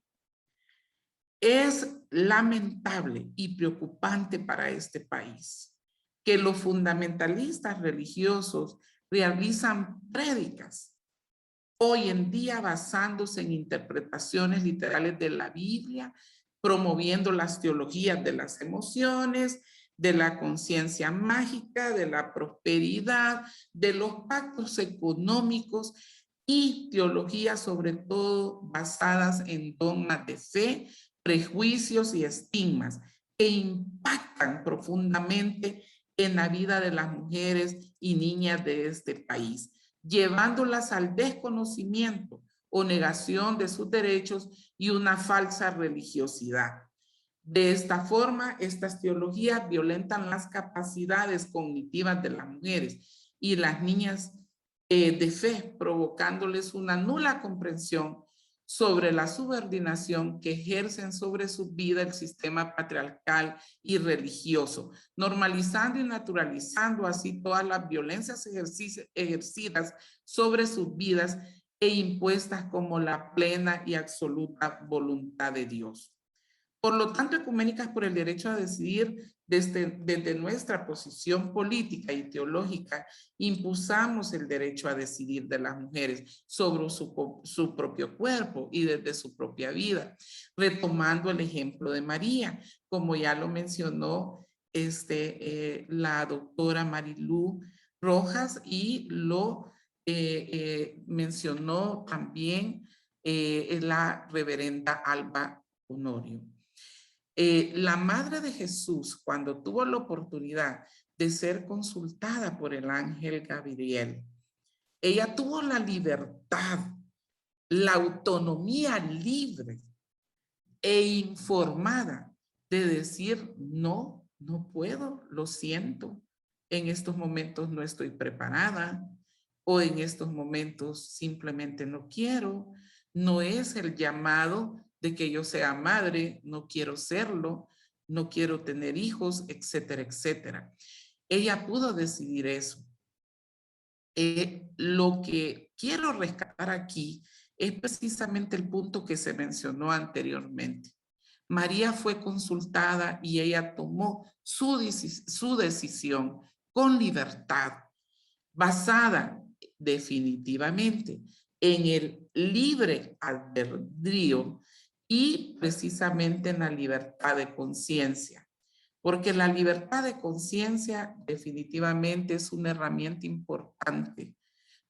Es lamentable y preocupante para este país que los fundamentalistas religiosos realizan prédicas hoy en día basándose en interpretaciones literales de la Biblia, promoviendo las teologías de las emociones, de la conciencia mágica, de la prosperidad, de los pactos económicos y teologías sobre todo basadas en dogmas de fe, prejuicios y estigmas que impactan profundamente en la vida de las mujeres y niñas de este país, llevándolas al desconocimiento o negación de sus derechos y una falsa religiosidad. De esta forma, estas teologías violentan las capacidades cognitivas de las mujeres y las niñas de fe, provocándoles una nula comprensión sobre la subordinación que ejercen sobre su vida el sistema patriarcal y religioso, normalizando y naturalizando así todas las violencias ejercidas sobre sus vidas e impuestas como la plena y absoluta voluntad de Dios. Por lo tanto, Ecuménicas por el Derecho a Decidir, desde nuestra posición política y teológica, impulsamos el derecho a decidir de las mujeres sobre su propio cuerpo y desde su propia vida, retomando el ejemplo de María, como ya lo mencionó la doctora Marilú Rojas y lo mencionó también la reverenda Alba Honorio. La Madre de Jesús, cuando tuvo la oportunidad de ser consultada por el ángel Gabriel, ella tuvo la libertad, la autonomía libre e informada de decir, no, no puedo, lo siento, en estos momentos no estoy preparada o en estos momentos simplemente no quiero, no es el llamado de que yo sea madre, no quiero serlo, no quiero tener hijos, etcétera, etcétera. Ella pudo decidir eso. Lo que quiero rescatar aquí es precisamente el punto que se mencionó anteriormente. María fue consultada y ella tomó su decisión con libertad, basada definitivamente en el libre albedrío y precisamente en la libertad de conciencia, porque la libertad de conciencia definitivamente es una herramienta importante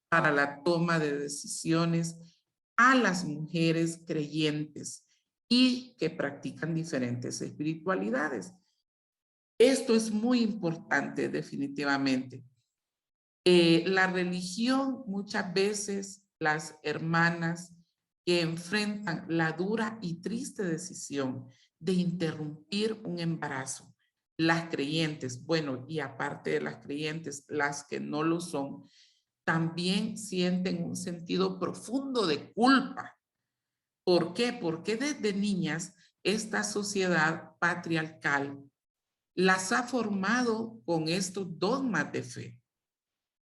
para la toma de decisiones a las mujeres creyentes y que practican diferentes espiritualidades. Esto es muy importante definitivamente. La religión, muchas veces las hermanas que enfrentan la dura y triste decisión de interrumpir un embarazo. Las creyentes, bueno, y aparte de las creyentes, las que no lo son, también sienten un sentido profundo de culpa. ¿Por qué? Porque desde niñas esta sociedad patriarcal las ha formado con estos dogmas de fe,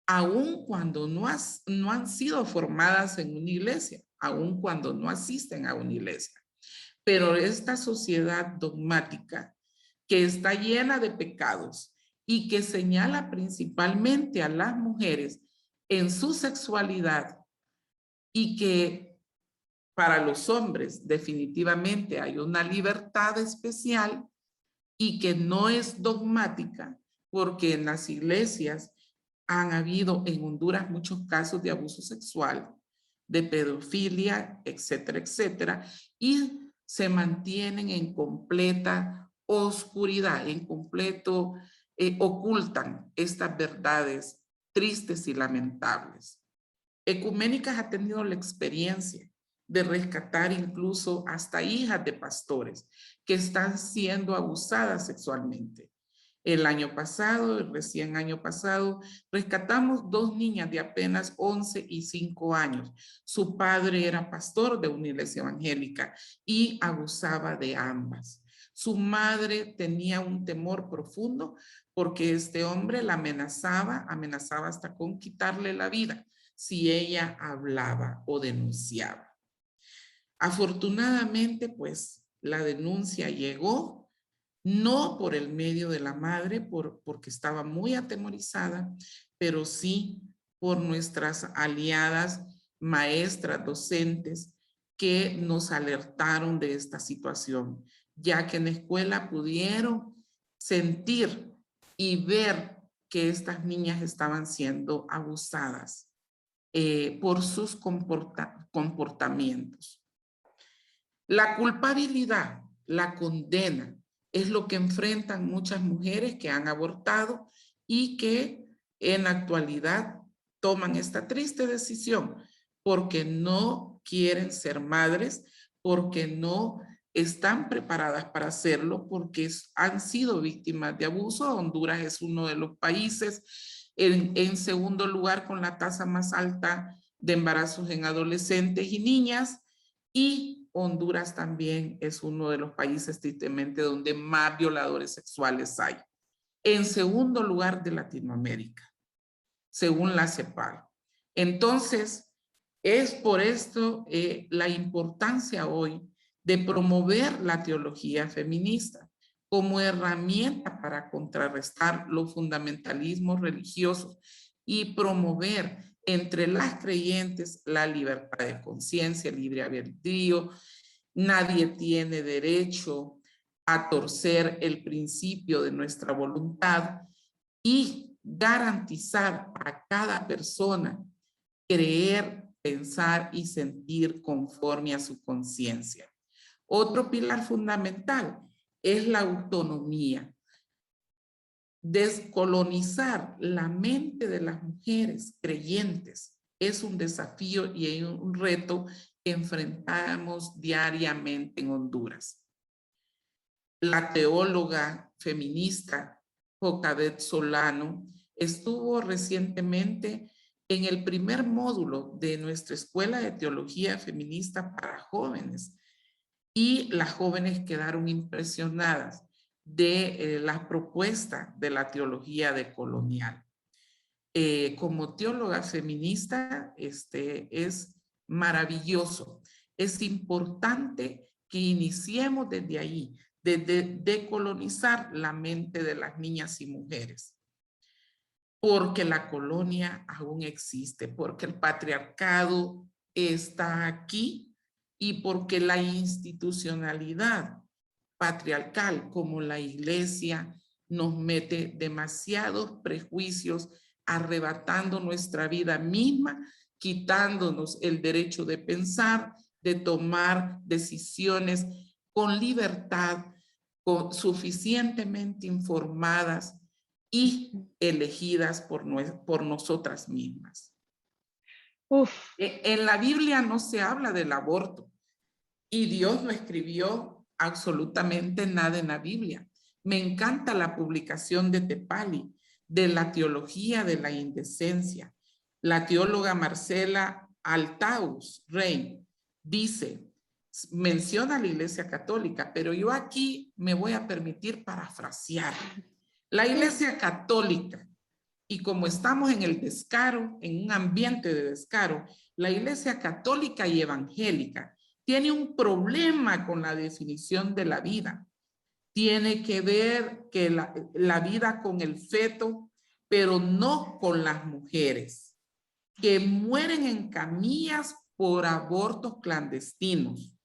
aun cuando no han sido formadas en una iglesia, aun cuando no asisten a una iglesia. Pero esta sociedad dogmática que está llena de pecados y que señala principalmente a las mujeres en su sexualidad, y que para los hombres definitivamente hay una libertad especial y que no es dogmática, porque en las iglesias han habido en Honduras muchos casos de abuso sexual, de pedofilia, etcétera, etcétera, y se mantienen en completa oscuridad, en completo, ocultan estas verdades tristes y lamentables. Ecuménicas ha tenido la experiencia de rescatar incluso hasta hijas de pastores que están siendo abusadas sexualmente. El año pasado, el recién año pasado, rescatamos 2 niñas de apenas 11 y 5 años. Su padre era pastor de una iglesia evangélica y abusaba de ambas. Su madre tenía un temor profundo porque este hombre la amenazaba hasta con quitarle la vida si ella hablaba o denunciaba. Afortunadamente, pues, la denuncia llegó, no por el medio de la madre, porque estaba muy atemorizada, pero sí por nuestras aliadas, maestras, docentes, que nos alertaron de esta situación, ya que en la escuela pudieron sentir y ver que estas niñas estaban siendo abusadas por sus comportamientos. La culpabilidad, la condena, es lo que enfrentan muchas mujeres que han abortado y que en la actualidad toman esta triste decisión porque no quieren ser madres, porque no están preparadas para hacerlo, porque han sido víctimas de abuso. Honduras es uno de los países en segundo lugar con la tasa más alta de embarazos en adolescentes y niñas, y Honduras también es uno de los países tristemente donde más violadores sexuales hay. En segundo lugar de Latinoamérica, según la CEPAL. Entonces, es por esto la importancia hoy de promover la teología feminista como herramienta para contrarrestar los fundamentalismos religiosos y promover entre las creyentes la libertad de conciencia, el libre albedrío. Nadie tiene derecho a torcer el principio de nuestra voluntad y garantizar a cada persona creer, pensar y sentir conforme a su conciencia. Otro pilar fundamental es la autonomía. Descolonizar la mente de las mujeres creyentes es un desafío y un reto que enfrentamos diariamente en Honduras. La teóloga feminista Jocadet Solano estuvo recientemente en el primer módulo de nuestra Escuela de Teología Feminista para Jóvenes y las jóvenes quedaron impresionadas de la propuesta de la teología decolonial. Como teóloga feminista, es maravilloso. Es importante que iniciemos desde ahí, desde decolonizar la mente de las niñas y mujeres. Porque la colonia aún existe, porque el patriarcado está aquí y porque la institucionalidad patriarcal como la iglesia nos mete demasiados prejuicios, arrebatando nuestra vida misma, quitándonos el derecho de pensar, de tomar decisiones con libertad, suficientemente informadas y elegidas por nosotras mismas. Uf, En la Biblia no se habla del aborto y Dios no escribió absolutamente nada en la Biblia. Me encanta la publicación de Tepali, de la teología de la indecencia. La teóloga Marcela Altaus Rey dice, menciona a la Iglesia Católica, pero yo aquí me voy a permitir parafrasear. La Iglesia Católica, y como estamos en el descaro, en un ambiente de descaro, la Iglesia Católica y Evangélica tiene un problema con la definición de la vida. Tiene que ver que la vida con el feto, pero no con las mujeres, que mueren en camillas por abortos clandestinos.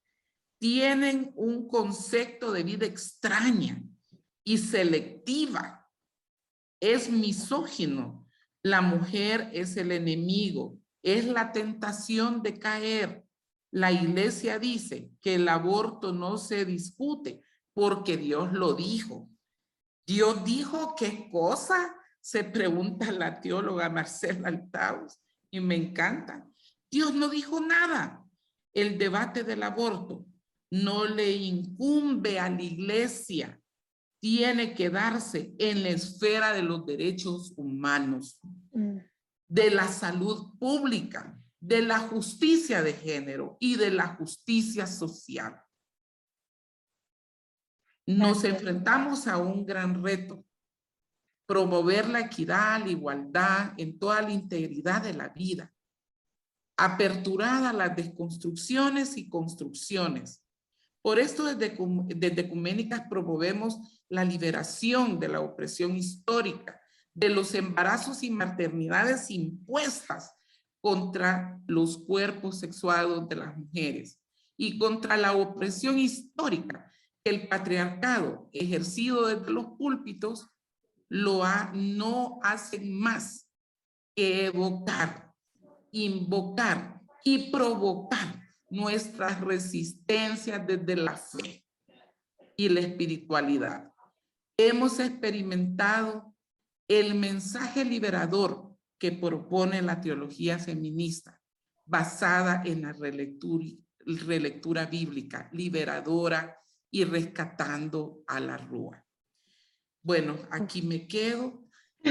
Tienen un concepto de vida extraña y selectiva. Es misógino. La mujer es el enemigo, es la tentación de caer. La iglesia dice que el aborto no se discute porque Dios lo dijo. ¿Dios dijo qué cosa? Se pregunta la teóloga Marcela Altaus y me encanta. Dios no dijo nada. El debate del aborto no le incumbe a la iglesia, tiene que darse en la esfera de los derechos humanos, de la salud pública, de la justicia de género y de la justicia social. Nos enfrentamos a un gran reto: promover la equidad, la igualdad en toda la integridad de la vida, aperturada a las desconstrucciones y construcciones. Por esto desde Ecuménicas promovemos la liberación de la opresión histórica, de los embarazos y maternidades impuestas contra los cuerpos sexuados de las mujeres y contra la opresión histórica que el patriarcado ejercido desde los púlpitos no hacen más que evocar, invocar y provocar nuestras resistencias desde la fe y la espiritualidad. Hemos experimentado el mensaje liberador que propone la teología feminista, basada en la relectura bíblica, liberadora y rescatando a la Rúa. Bueno, aquí me quedo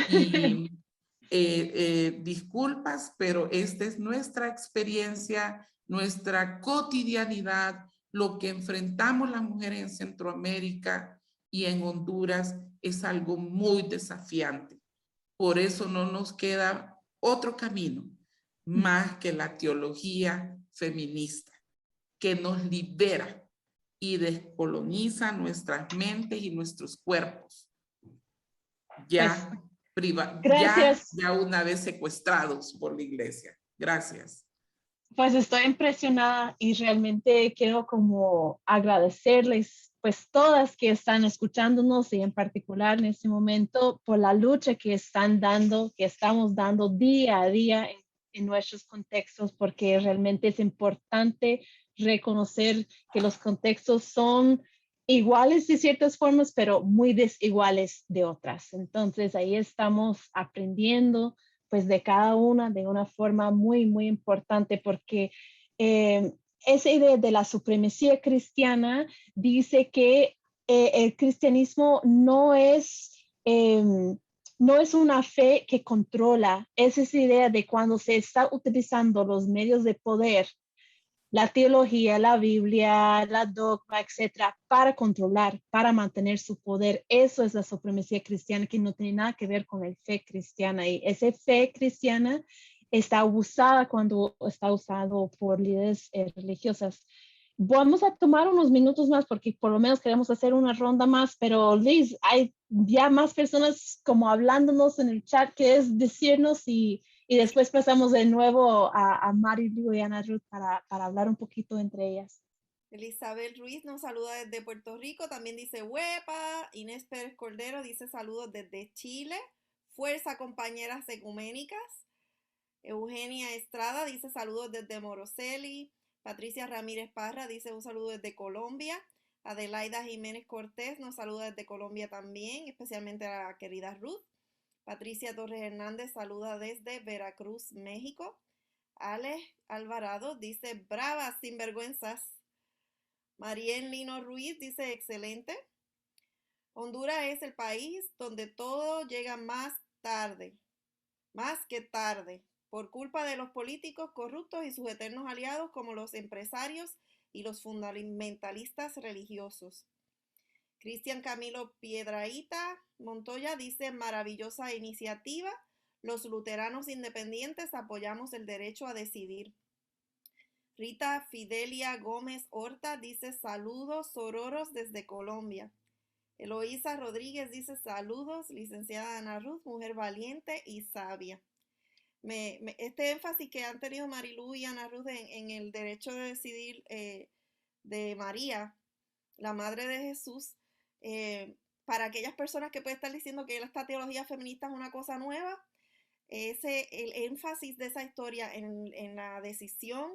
y disculpas, pero esta es nuestra experiencia, nuestra cotidianidad, lo que enfrentamos las mujeres en Centroamérica y en Honduras es algo muy desafiante. Por eso no nos queda otro camino más que la teología feminista, que nos libera y descoloniza nuestras mentes y nuestros cuerpos. Ya gracias. Ya una vez secuestrados por la iglesia. Gracias. Pues estoy impresionada y realmente quiero como agradecerles, pues todas que están escuchándonos y en particular en este momento por la lucha que están dando, que estamos dando día a día en nuestros contextos, porque realmente es importante reconocer que los contextos son iguales de ciertas formas, pero muy desiguales de otras. Entonces ahí estamos aprendiendo pues de cada una de una forma muy, muy importante, porque esa idea de la supremacía cristiana dice que el cristianismo no es una fe que controla, es esa idea de cuando se está utilizando los medios de poder, la teología, la Biblia, la dogma, etcétera, para controlar, para mantener su poder. Eso es la supremacía cristiana, que no tiene nada que ver con la fe cristiana. Y esa fe cristiana está abusada cuando está usado por líderes religiosas. Vamos a tomar unos minutos más porque por lo menos queremos hacer una ronda más, pero Liz, hay ya más personas como hablándonos en el chat, que es decirnos y después pasamos de nuevo a Mari Lu y Ana Ruth para hablar un poquito entre ellas. Elizabeth Ruiz nos saluda desde Puerto Rico, también dice huepa. Inés Pérez Cordero dice saludos desde Chile. Fuerza, compañeras ecuménicas. Eugenia Estrada dice saludos desde Moroseli. Patricia Ramírez Parra dice un saludo desde Colombia. Adelaida Jiménez Cortés nos saluda desde Colombia también, especialmente a la querida Ruth. Patricia Torres Hernández saluda desde Veracruz, México. Ale Alvarado dice, bravas, sinvergüenzas. Mariel Lino Ruiz dice, excelente. Honduras es el país donde todo llega más que tarde, por culpa de los políticos corruptos y sus eternos aliados como los empresarios y los fundamentalistas religiosos. Cristian Camilo Piedrahita Montoya dice, maravillosa iniciativa. Los luteranos independientes apoyamos el derecho a decidir. Rita Fidelia Gómez Horta dice, saludos sororos desde Colombia. Eloísa Rodríguez dice, saludos, licenciada Ana Ruth, mujer valiente y sabia. Este énfasis que han tenido Marilú y Ana Ruth en el derecho de decidir de María, la Madre de Jesús, para aquellas personas que pueden estar diciendo que esta teología feminista es una cosa nueva, el énfasis de esa historia en la decisión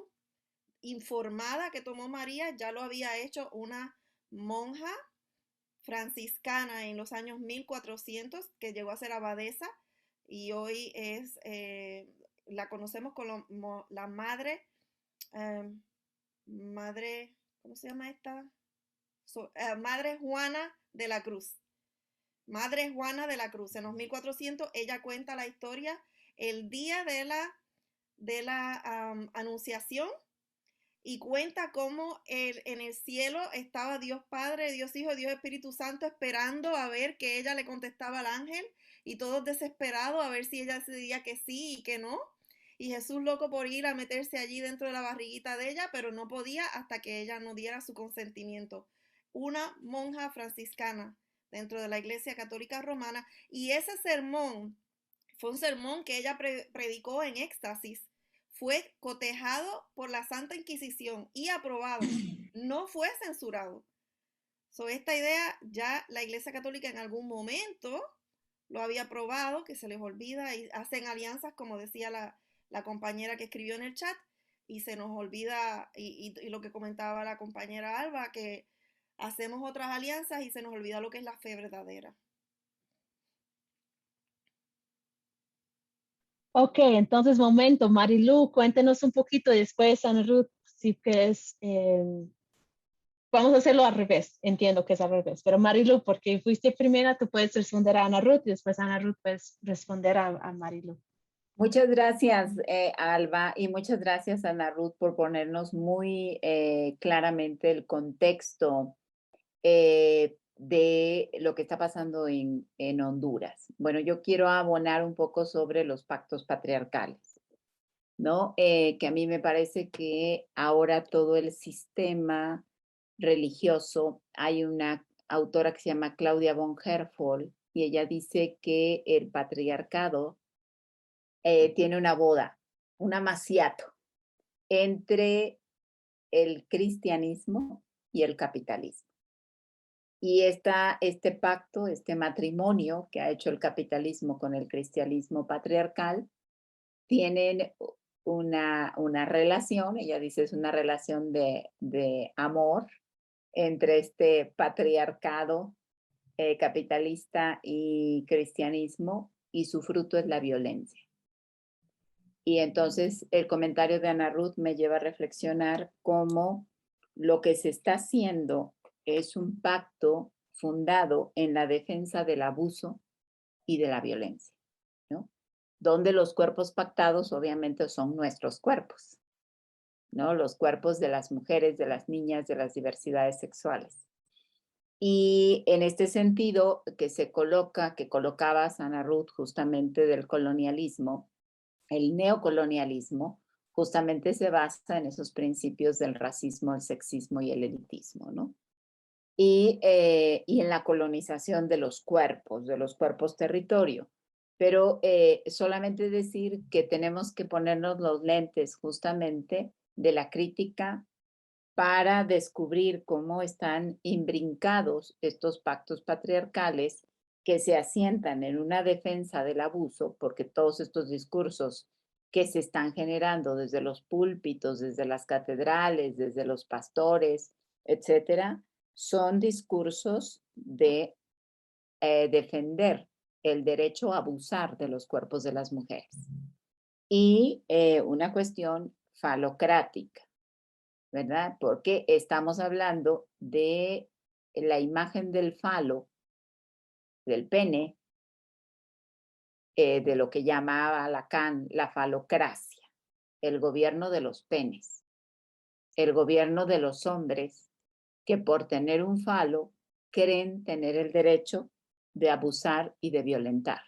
informada que tomó María ya lo había hecho una monja franciscana en los años 1400 que llegó a ser abadesa y hoy es la conocemos como la madre ¿cómo se llama esta? Madre Juana de la Cruz. Madre Juana de la Cruz. En los 1400 ella cuenta la historia el día de la anunciación y cuenta cómo en el cielo estaba Dios Padre, Dios Hijo, Dios Espíritu Santo esperando a ver que ella le contestaba al ángel y todos desesperados a ver si ella decidía que sí y que no. Y Jesús loco por ir a meterse allí dentro de la barriguita de ella, pero no podía hasta que ella no diera su consentimiento. Una monja franciscana dentro de la Iglesia Católica Romana, y ese sermón fue un sermón que ella predicó en éxtasis, fue cotejado por la Santa Inquisición y aprobado, no fue censurado. Esta idea ya la Iglesia Católica en algún momento lo había aprobado, que se les olvida y hacen alianzas, como decía la compañera que escribió en el chat, y se nos olvida, y lo que comentaba la compañera Alba, que hacemos otras alianzas y se nos olvida lo que es la fe verdadera. Ok, entonces momento, Marilu, cuéntenos un poquito después, Ana Ruth, si quieres, vamos a hacerlo al revés, entiendo que es al revés, pero Marilu, porque fuiste primera, tú puedes responder a Ana Ruth y después Ana Ruth puedes responder a Marilu. Muchas gracias, Alba, y muchas gracias, Ana Ruth, por ponernos muy claramente el contexto de lo que está pasando en Honduras. Bueno, yo quiero abonar un poco sobre los pactos patriarcales, ¿no? Que a mí me parece que ahora todo el sistema religioso, hay una autora que se llama Claudia von Herfol, y ella dice que el patriarcado tiene una boda, un amaciato entre el cristianismo y el capitalismo. Y este pacto, este matrimonio que ha hecho el capitalismo con el cristianismo patriarcal, tienen una relación, ella dice es una relación de amor entre este patriarcado capitalista y cristianismo, y su fruto es la violencia. Y entonces el comentario de Ana Ruth me lleva a reflexionar cómo lo que se está haciendo es un pacto fundado en la defensa del abuso y de la violencia, ¿no? Donde los cuerpos pactados obviamente son nuestros cuerpos, ¿no? Los cuerpos de las mujeres, de las niñas, de las diversidades sexuales. Y en este sentido que colocabas, Ana Ruth, justamente del colonialismo, el neocolonialismo justamente se basa en esos principios del racismo, el sexismo y el elitismo, ¿no? Y en la colonización de los cuerpos territorio. Pero solamente decir que tenemos que ponernos los lentes justamente de la crítica para descubrir cómo están imbrincados estos pactos patriarcales que se asientan en una defensa del abuso, porque todos estos discursos que se están generando desde los púlpitos, desde las catedrales, desde los pastores, etcétera, son discursos de defender el derecho a abusar de los cuerpos de las mujeres. y una cuestión falocrática, ¿verdad? Porque estamos hablando de la imagen del falo, del pene, de lo que llamaba Lacan la falocracia, el gobierno de los penes, el gobierno de los hombres que por tener un falo creen tener el derecho de abusar y de violentar.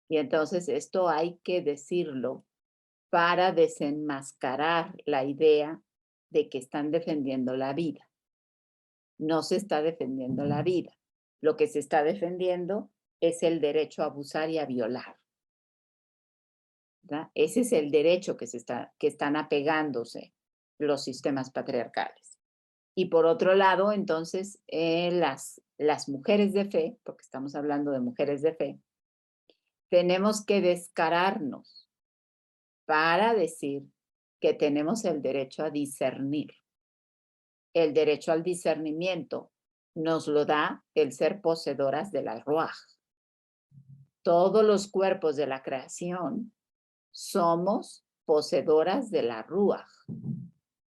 Y entonces esto hay que decirlo para desenmascarar la idea de que están defendiendo la vida. No se está defendiendo la vida. Lo que se está defendiendo es el derecho a abusar y a violar, ¿verdad? Ese es el derecho que están apegándose los sistemas patriarcales. Y por otro lado, entonces, las mujeres de fe, porque estamos hablando de mujeres de fe, tenemos que descararnos para decir que tenemos el derecho a discernir. El derecho al discernimiento nos lo da el ser poseedoras de la Ruaj. Todos los cuerpos de la creación somos poseedoras de la Ruaj,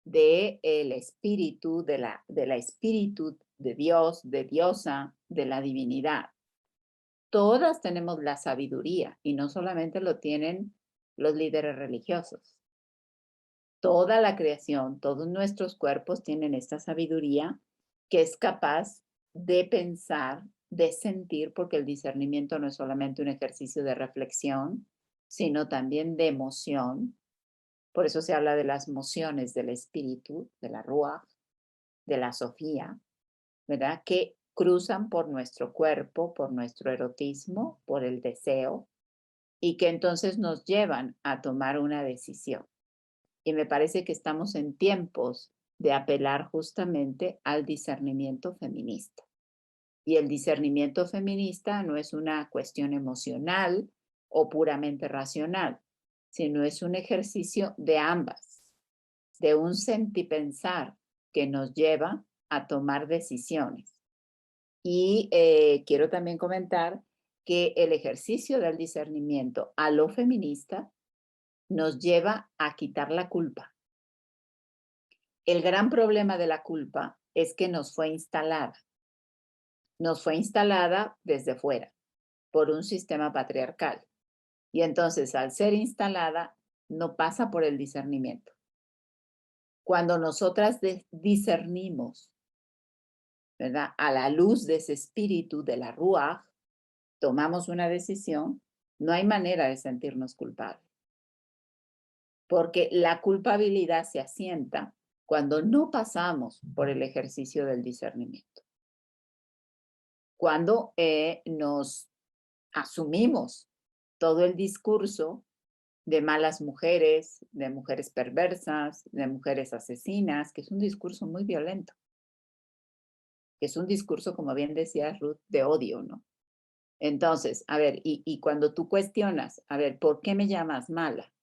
del espíritu, de la espíritu de Dios, de diosa, de la divinidad. Todas tenemos la sabiduría y no solamente lo tienen los líderes religiosos. Toda la creación, todos nuestros cuerpos tienen esta sabiduría que es capaz de pensar, de sentir, porque el discernimiento no es solamente un ejercicio de reflexión, sino también de emoción. Por eso se habla de las mociones del espíritu, de la Ruaj, de la Sofía, ¿verdad? Que cruzan por nuestro cuerpo, por nuestro erotismo, por el deseo, y que entonces nos llevan a tomar una decisión. Y me parece que estamos en tiempos de apelar justamente al discernimiento feminista. Y el discernimiento feminista no es una cuestión emocional o puramente racional, sino es un ejercicio de ambas, de un sentipensar que nos lleva a tomar decisiones. Y quiero también comentar que el ejercicio del discernimiento a lo feminista nos lleva a quitar la culpa. El gran problema de la culpa es que nos fue instalada. Nos fue instalada desde fuera por un sistema patriarcal. Y entonces, al ser instalada, no pasa por el discernimiento. Cuando nosotras discernimos, ¿verdad? A la luz de ese espíritu de la Ruaj, tomamos una decisión, no hay manera de sentirnos culpables. Porque la culpabilidad se asienta cuando no pasamos por el ejercicio del discernimiento. Cuando nos asumimos todo el discurso de malas mujeres, de mujeres perversas, de mujeres asesinas, que es un discurso muy violento. Es un discurso, como bien decía Ruth, de odio, ¿no? Entonces, a ver, y cuando tú cuestionas, a ver, ¿por qué me llamas mala?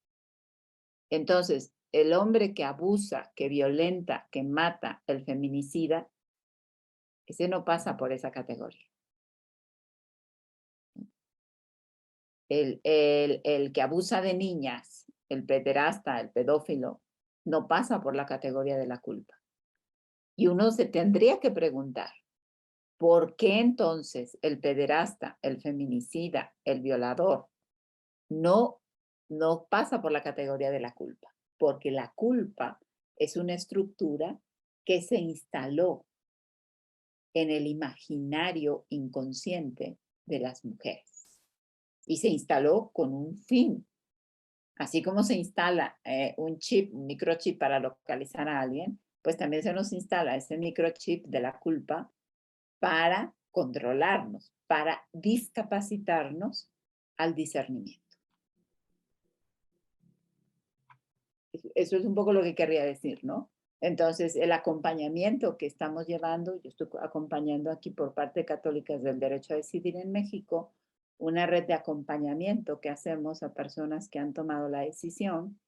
Entonces, el hombre que abusa, que violenta, que mata, el feminicida, ese no pasa por esa categoría. El que abusa de niñas, el pederasta, el pedófilo, no pasa por la categoría de la culpa. Y uno se tendría que preguntar, ¿por qué entonces el pederasta, el feminicida, el violador, no pasa por la categoría de la culpa? Porque la culpa es una estructura que se instaló en el imaginario inconsciente de las mujeres y se instaló con un fin. Así como se instala un chip, un microchip para localizar a alguien, pues también se nos instala ese microchip de la culpa para controlarnos, para discapacitarnos al discernimiento. Eso es un poco lo que querría decir, ¿no? Entonces, el acompañamiento que estamos llevando, yo estoy acompañando aquí por parte de Católicas del Derecho a Decidir en México, una red de acompañamiento que hacemos a personas que han tomado la decisión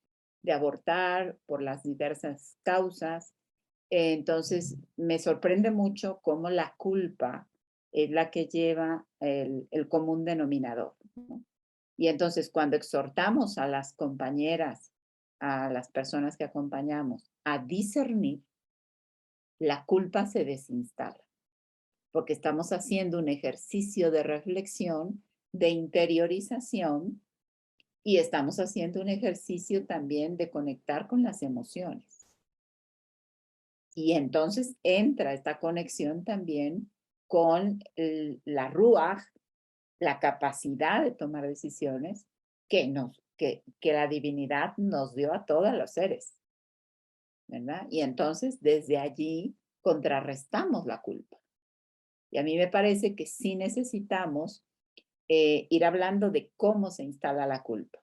de abortar por las diversas causas. Entonces, me sorprende mucho cómo la culpa es la que lleva el común denominador, ¿no? Y entonces cuando exhortamos a las compañeras, a las personas que acompañamos, a discernir, la culpa se desinstala, porque estamos haciendo un ejercicio de reflexión, de interiorización, y estamos haciendo un ejercicio también de conectar con las emociones. Y entonces entra esta conexión también con la ruaj, la capacidad de tomar decisiones que la divinidad nos dio a todos los seres, ¿verdad? Y entonces desde allí contrarrestamos la culpa. Y a mí me parece que sí necesitamos ir hablando de cómo se instala la culpa.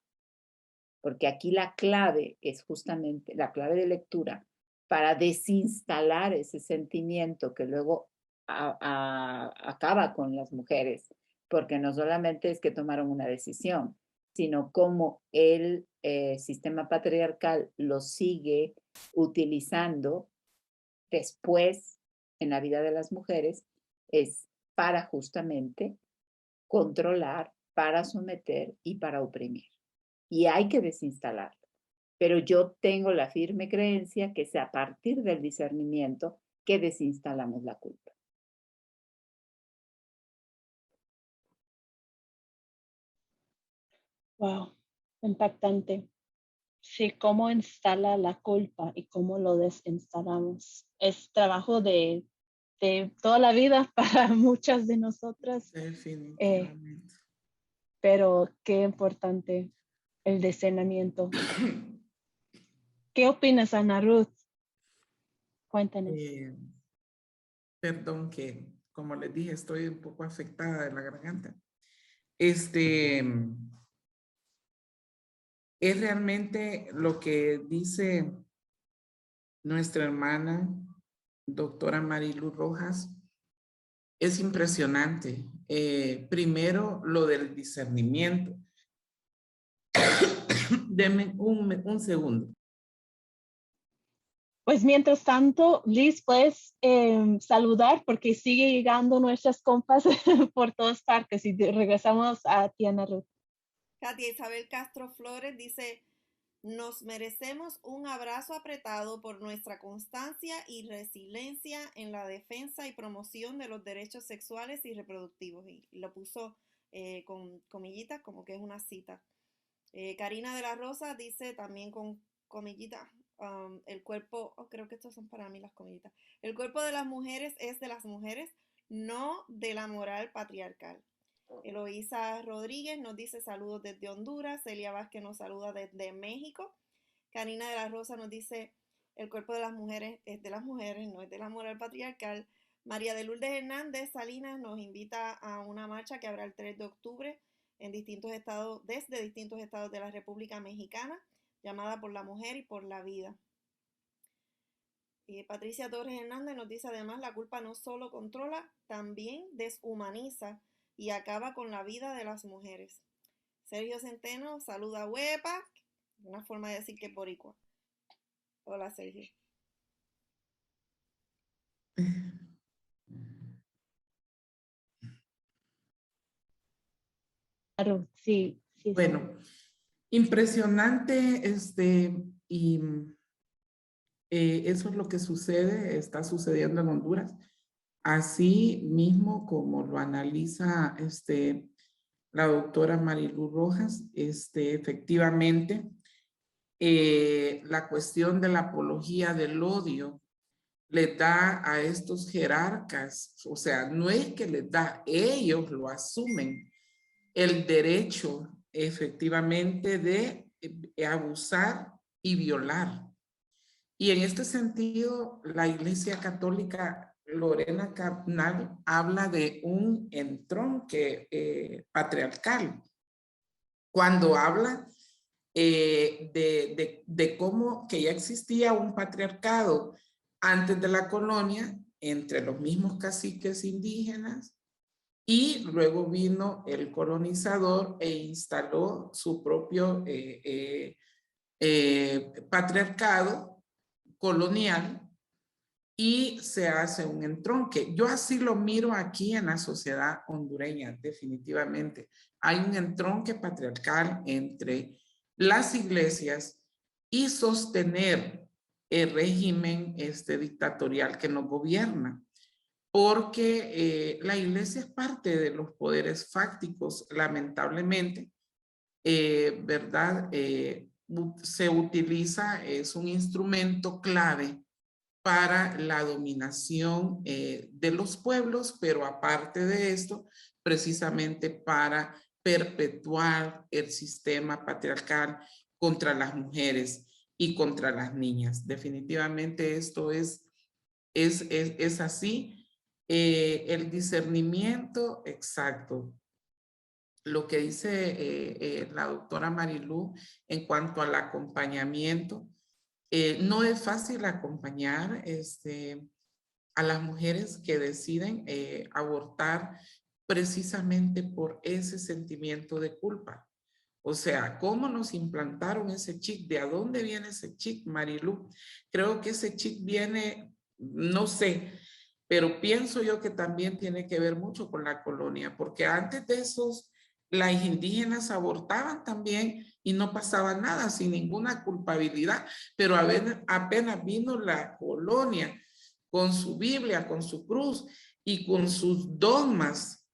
Porque aquí la clave es justamente la clave de lectura para desinstalar ese sentimiento que luego acaba con las mujeres, porque no solamente es que tomaron una decisión, sino cómo el sistema patriarcal lo sigue utilizando después en la vida de las mujeres, es para justamente controlar, para someter y para oprimir. Y hay que desinstalarlo. Pero yo tengo la firme creencia que es a partir del discernimiento que desinstalamos la culpa. Wow, impactante. Sí, cómo instala la culpa y cómo lo desinstalamos. Es trabajo de toda la vida para muchas de nosotras. Definitivamente. Pero qué importante el discernimiento. ¿Qué opinas, Ana Ruth? Cuéntanos. Perdón que, como les dije, estoy un poco afectada de la garganta. Es realmente lo que dice nuestra hermana, doctora Marilu Rojas, es impresionante. Primero, lo del discernimiento. Deme un segundo. Pues mientras tanto, Liz, puedes saludar porque sigue llegando nuestras compas por todas partes y regresamos a ti, Ana Ruth. Katia Isabel Castro Flores dice, nos merecemos un abrazo apretado por nuestra constancia y resiliencia en la defensa y promoción de los derechos sexuales y reproductivos. Y lo puso con comillitas como que es una cita. Karina de la Rosa dice también con comillitas, el cuerpo, creo que estos son para mí las comillitas, el cuerpo de las mujeres es de las mujeres, no de la moral patriarcal. Eloísa Rodríguez nos dice saludos desde Honduras. Celia Vázquez nos saluda desde México. Karina de la Rosa nos dice el cuerpo de las mujeres es de las mujeres, no es de la moral patriarcal. María de Lourdes Hernández Salinas nos invita a una marcha que habrá el 3 de octubre en distintos estados, desde distintos estados de la República Mexicana, llamada por la mujer y por la vida. Patricia Torres Hernández nos dice además la culpa no solo controla, también deshumaniza y acaba con la vida de las mujeres. Sergio Centeno saluda a Huepa, una forma de decir que es boricua. Hola, Sergio. Sí. Bueno, impresionante y eso es lo que sucede, está sucediendo en Honduras. Así mismo como lo analiza la doctora Marilu Rojas, efectivamente, la cuestión de la apología del odio le da a estos jerarcas, o sea, no es que les da, ellos lo asumen, el derecho efectivamente de abusar y violar. Y en este sentido, la Iglesia Católica Lorena Carnal habla de un entronque patriarcal. Cuando habla de cómo que ya existía un patriarcado antes de la colonia entre los mismos caciques indígenas y luego vino el colonizador e instaló su propio patriarcado colonial y se hace un entronque. Yo así lo miro aquí en la sociedad hondureña, definitivamente. Hay un entronque patriarcal entre las iglesias y sostener el régimen dictatorial que nos gobierna, porque la iglesia es parte de los poderes fácticos, lamentablemente, ¿verdad? Se utiliza, es un instrumento clave para la dominación de los pueblos, pero aparte de esto, precisamente para perpetuar el sistema patriarcal contra las mujeres y contra las niñas. Definitivamente esto es así. El discernimiento exacto. Lo que dice la doctora Marilú en cuanto al acompañamiento, no es fácil acompañar a las mujeres que deciden abortar precisamente por ese sentimiento de culpa. O sea, ¿cómo nos implantaron ese chip? ¿De a dónde viene ese chip, Marilú? Creo que ese chip viene, no sé, pero pienso yo que también tiene que ver mucho con la colonia, porque antes de esos, las indígenas abortaban también y no pasaba nada, sin ninguna culpabilidad, pero apenas vino la colonia con su Biblia, con su cruz y con sus dogmas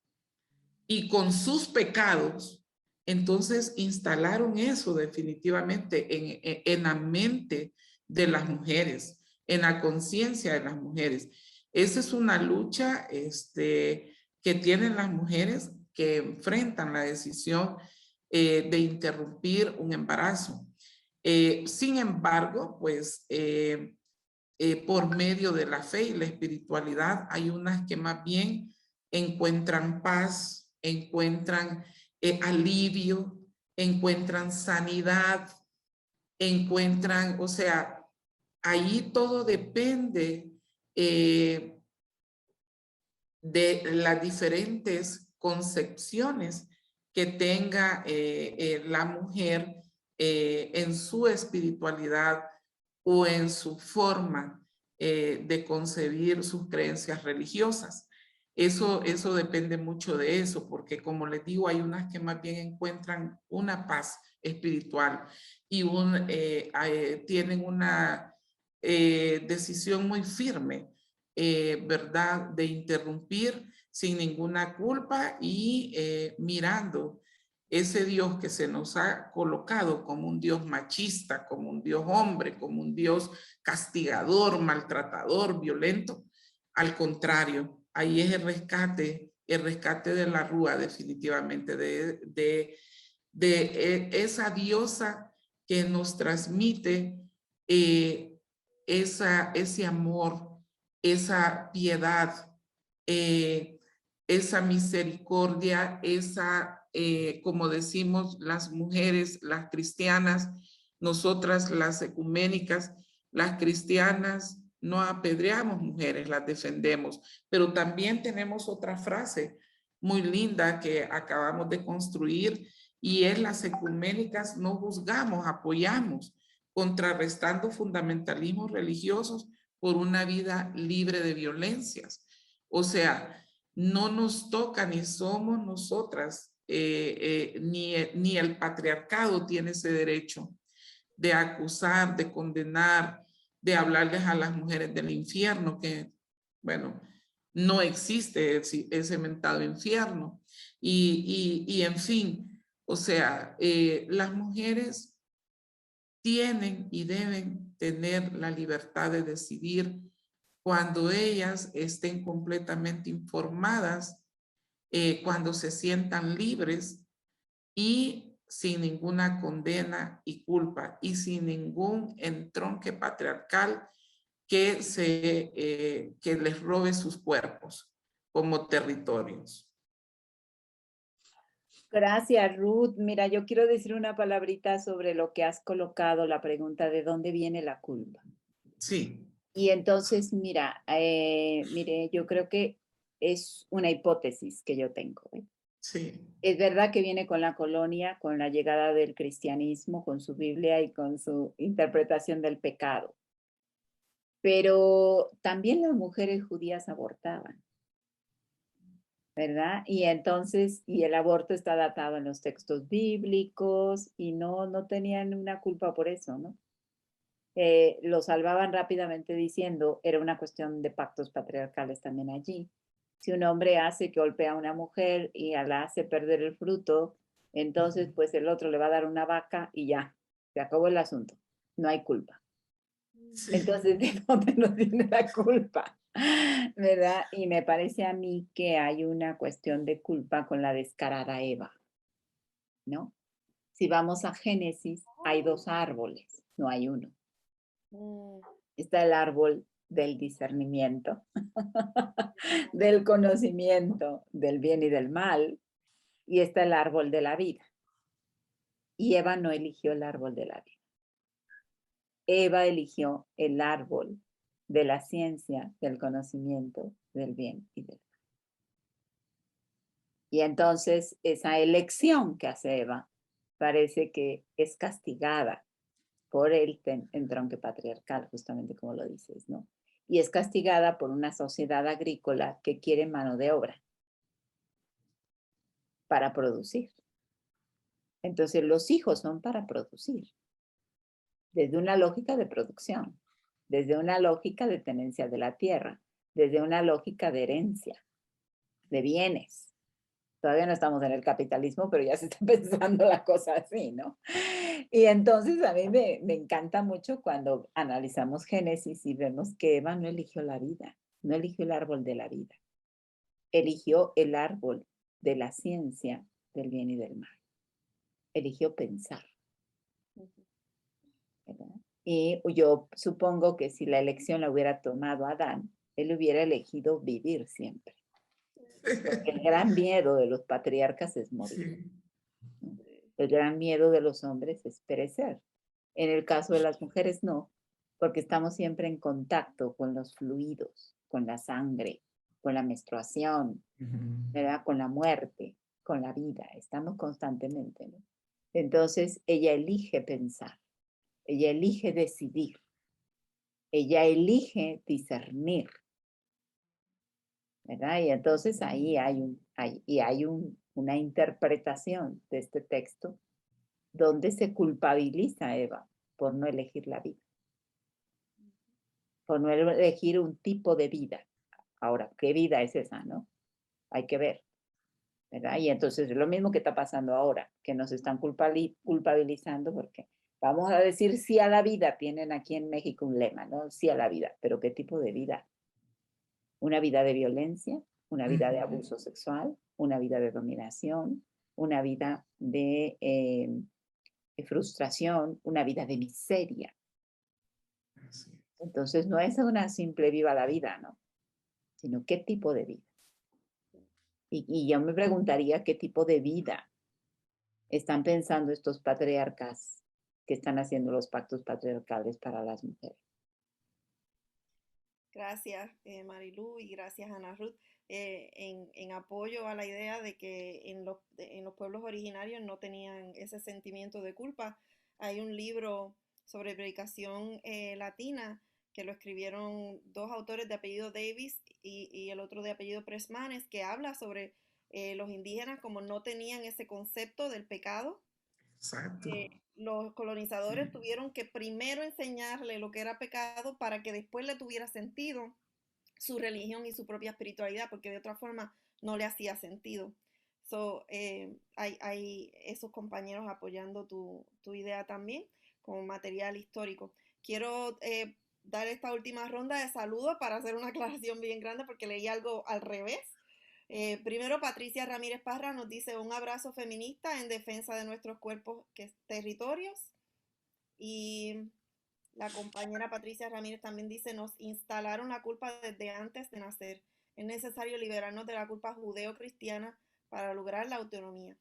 y con sus pecados, entonces instalaron eso definitivamente en la mente de las mujeres, en la conciencia de las mujeres. Esa es una lucha que tienen las mujeres que enfrentan la decisión de interrumpir un embarazo. Sin embargo, pues por medio de la fe y la espiritualidad, hay unas que más bien encuentran paz, encuentran alivio, encuentran sanidad, encuentran, o sea, ahí todo depende de las diferentes concepciones que tenga la mujer en su espiritualidad o en su forma de concebir sus creencias religiosas. Eso depende mucho de eso, porque como les digo, hay unas que más bien encuentran una paz espiritual y tienen una decisión muy firme, ¿verdad? De interrumpir sin ninguna culpa y mirando ese Dios que se nos ha colocado como un Dios machista, como un Dios hombre, como un Dios castigador, maltratador, violento. Al contrario, ahí es el rescate de la rúa definitivamente, de esa diosa que nos transmite ese amor, esa piedad, esa misericordia, como decimos las mujeres, las cristianas, nosotras las ecuménicas, las cristianas no apedreamos mujeres, las defendemos, pero también tenemos otra frase muy linda que acabamos de construir y es: las ecuménicas no juzgamos, apoyamos, contrarrestando fundamentalismos religiosos por una vida libre de violencias. O sea, no nos toca ni somos nosotras, ni el patriarcado tiene ese derecho de acusar, de condenar, de hablarles a las mujeres del infierno, que, bueno, no existe ese mentado infierno. Y en fin, o sea, las mujeres tienen y deben tener la libertad de decidir cuando ellas estén completamente informadas, cuando se sientan libres y sin ninguna condena y culpa y sin ningún entronque patriarcal que les robe sus cuerpos como territorios. Gracias, Ruth. Mira, yo quiero decir una palabrita sobre lo que has colocado, la pregunta de dónde viene la culpa. Sí. Y entonces, mira, mire, yo creo que es una hipótesis que yo tengo. Sí. Es verdad que viene con la colonia, con la llegada del cristianismo, con su Biblia y con su interpretación del pecado. Pero también las mujeres judías abortaban, ¿verdad? Y entonces, y el aborto está datado en los textos bíblicos y no tenían una culpa por eso, ¿no? Lo salvaban rápidamente diciendo, era una cuestión de pactos patriarcales también allí. Si un hombre hace que golpea a una mujer y la hace perder el fruto, entonces pues el otro le va a dar una vaca y ya, se acabó el asunto, no hay culpa. Sí. Entonces, ¿de dónde nos viene la culpa? ¿Verdad? Y me parece a mí que hay una cuestión de culpa con la descarada Eva, ¿no? Si vamos a Génesis, hay 2 árboles, no hay uno. Está el árbol del discernimiento, del conocimiento del bien y del mal, y está el árbol de la vida. Y Eva no eligió el árbol de la vida. Eva eligió el árbol de la ciencia, del conocimiento, del bien y del mal. Y entonces esa elección que hace Eva parece que es castigada por el entronque patriarcal, justamente como lo dices, ¿no? Y es castigada por una sociedad agrícola que quiere mano de obra para producir. Entonces los hijos son para producir, desde una lógica de producción, desde una lógica de tenencia de la tierra, desde una lógica de herencia, de bienes. Todavía no estamos en el capitalismo, pero ya se está pensando la cosa así, ¿no? Y entonces a mí me encanta mucho cuando analizamos Génesis y vemos que Eva no eligió la vida, no eligió el árbol de la vida, eligió el árbol de la ciencia del bien y del mal, eligió pensar, ¿verdad? Y yo supongo que si la elección la hubiera tomado Adán, él hubiera elegido vivir siempre. Porque el gran miedo de los patriarcas es morir. ¿No? El gran miedo de los hombres es perecer. En el caso de las mujeres no, porque estamos siempre en contacto con los fluidos, con la sangre, con la menstruación, ¿verdad? Con la muerte, con la vida. Estamos constantemente, ¿no? Entonces ella elige pensar, ella elige decidir, ella elige discernir, ¿verdad? Y entonces ahí hay una interpretación de este texto donde se culpabiliza a Eva por no elegir la vida, por no elegir un tipo de vida. Ahora, ¿qué vida es esa, no? Hay que ver, ¿verdad? Y entonces es lo mismo que está pasando ahora, que nos están culpabilizando porque vamos a decir sí a la vida. Tienen aquí en México un lema, ¿no? Sí a la vida, pero ¿qué tipo de vida? Una vida de violencia, una vida de abuso sexual, una vida de dominación, una vida de frustración, una vida de miseria. Entonces no es una simple viva la vida, ¿no? Sino qué tipo de vida. Y yo me preguntaría qué tipo de vida están pensando estos patriarcas que están haciendo los pactos patriarcales para las mujeres. Gracias, Marilu, y gracias, Ana Ruth, en apoyo a la idea de que en los pueblos originarios no tenían ese sentimiento de culpa. Hay un libro sobre predicación latina que lo escribieron 2 autores de apellido Davis y el otro de apellido Pressmanes, que habla sobre los indígenas como no tenían ese concepto del pecado. Exacto. Los colonizadores tuvieron que primero enseñarle lo que era pecado para que después le tuviera sentido su religión y su propia espiritualidad, porque de otra forma no le hacía sentido. Hay esos compañeros apoyando tu idea también como material histórico. Quiero dar esta última ronda de saludos para hacer una aclaración bien grande porque leí algo al revés. Primero, Patricia Ramírez Parra nos dice un abrazo feminista en defensa de nuestros cuerpos territorios. Y la compañera Patricia Ramírez también dice, nos instalaron la culpa desde antes de nacer. Es necesario liberarnos de la culpa judeo-cristiana para lograr la autonomía.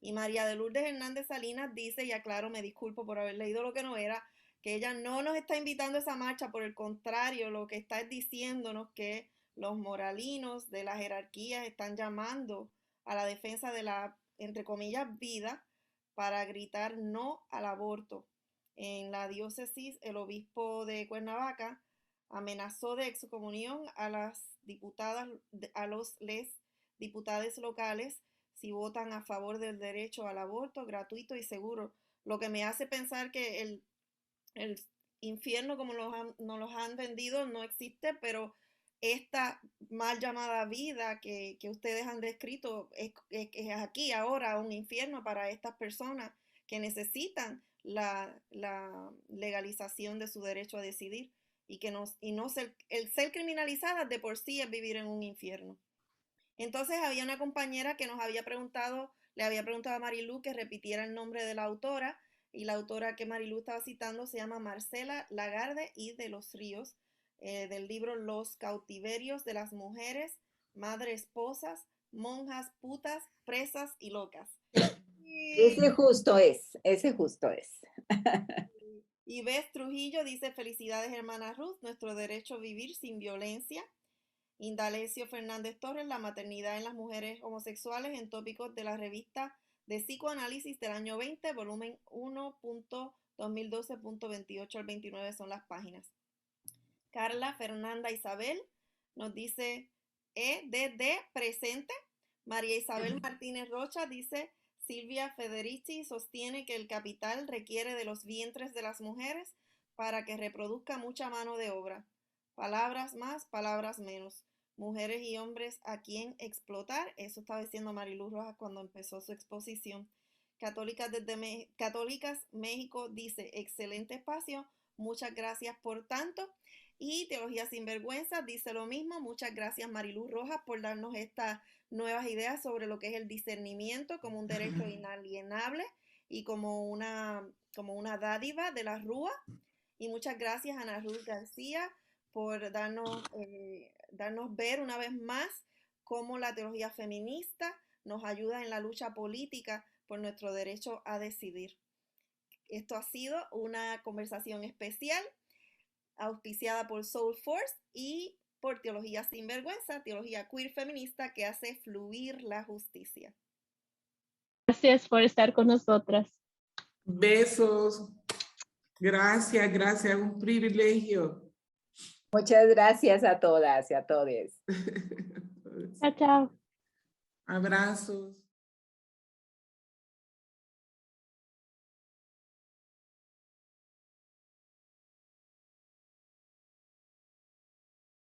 Y María de Lourdes Hernández Salinas dice, y aclaro, me disculpo por haber leído lo que no era, que ella no nos está invitando a esa marcha, por el contrario, lo que está es diciéndonos que los moralinos de las jerarquías están llamando a la defensa de la, entre comillas, vida para gritar no al aborto. En la diócesis, el obispo de Cuernavaca amenazó de excomunión a las diputadas, a les diputados locales si votan a favor del derecho al aborto gratuito y seguro, lo que me hace pensar que el infierno como nos los han vendido no existe, pero esta mal llamada vida que ustedes han descrito es aquí ahora un infierno para estas personas que necesitan la legalización de su derecho a decidir y el ser criminalizadas de por sí es vivir en un infierno. Entonces había una compañera que nos había preguntado, le había preguntado a Marilu que repitiera el nombre de la autora, y la autora que Marilu estaba citando se llama Marcela Lagarde y de los Ríos, del libro Los cautiverios de las mujeres, madres esposas, monjas putas, presas y locas. Ese justo es, ese justo es. Y Beth Trujillo dice, felicidades hermana Ruth, nuestro derecho a vivir sin violencia. Indalecio Fernández Torres, la maternidad en las mujeres homosexuales en tópicos de la revista de psicoanálisis del año 20, volumen 1.2012.28 al 29 son las páginas. Carla Fernanda Isabel nos dice EDD presente. María Isabel Martínez Rocha dice, Silvia Federici sostiene que el capital requiere de los vientres de las mujeres para que reproduzca mucha mano de obra. Palabras más, palabras menos. Mujeres y hombres a quien explotar. Eso estaba diciendo Marilu Rojas cuando empezó su exposición. Católicas México dice, excelente espacio, muchas gracias por tanto. Y Teología Sin Vergüenza dice lo mismo, muchas gracias Marilu Rojas por darnos estas nuevas ideas sobre lo que es el discernimiento como un derecho inalienable y como una dádiva de la Rúa. Y muchas gracias a Ana Ruth García por darnos ver una vez más cómo la teología feminista nos ayuda en la lucha política por nuestro derecho a decidir. Esto ha sido una conversación especial auspiciada por Soul Force y por Teología Sin Vergüenza, teología queer feminista que hace fluir la justicia. Gracias por estar con nosotras. Besos. Gracias, gracias. Un privilegio. Muchas gracias a todas y a todos. Chao, chao. Abrazos.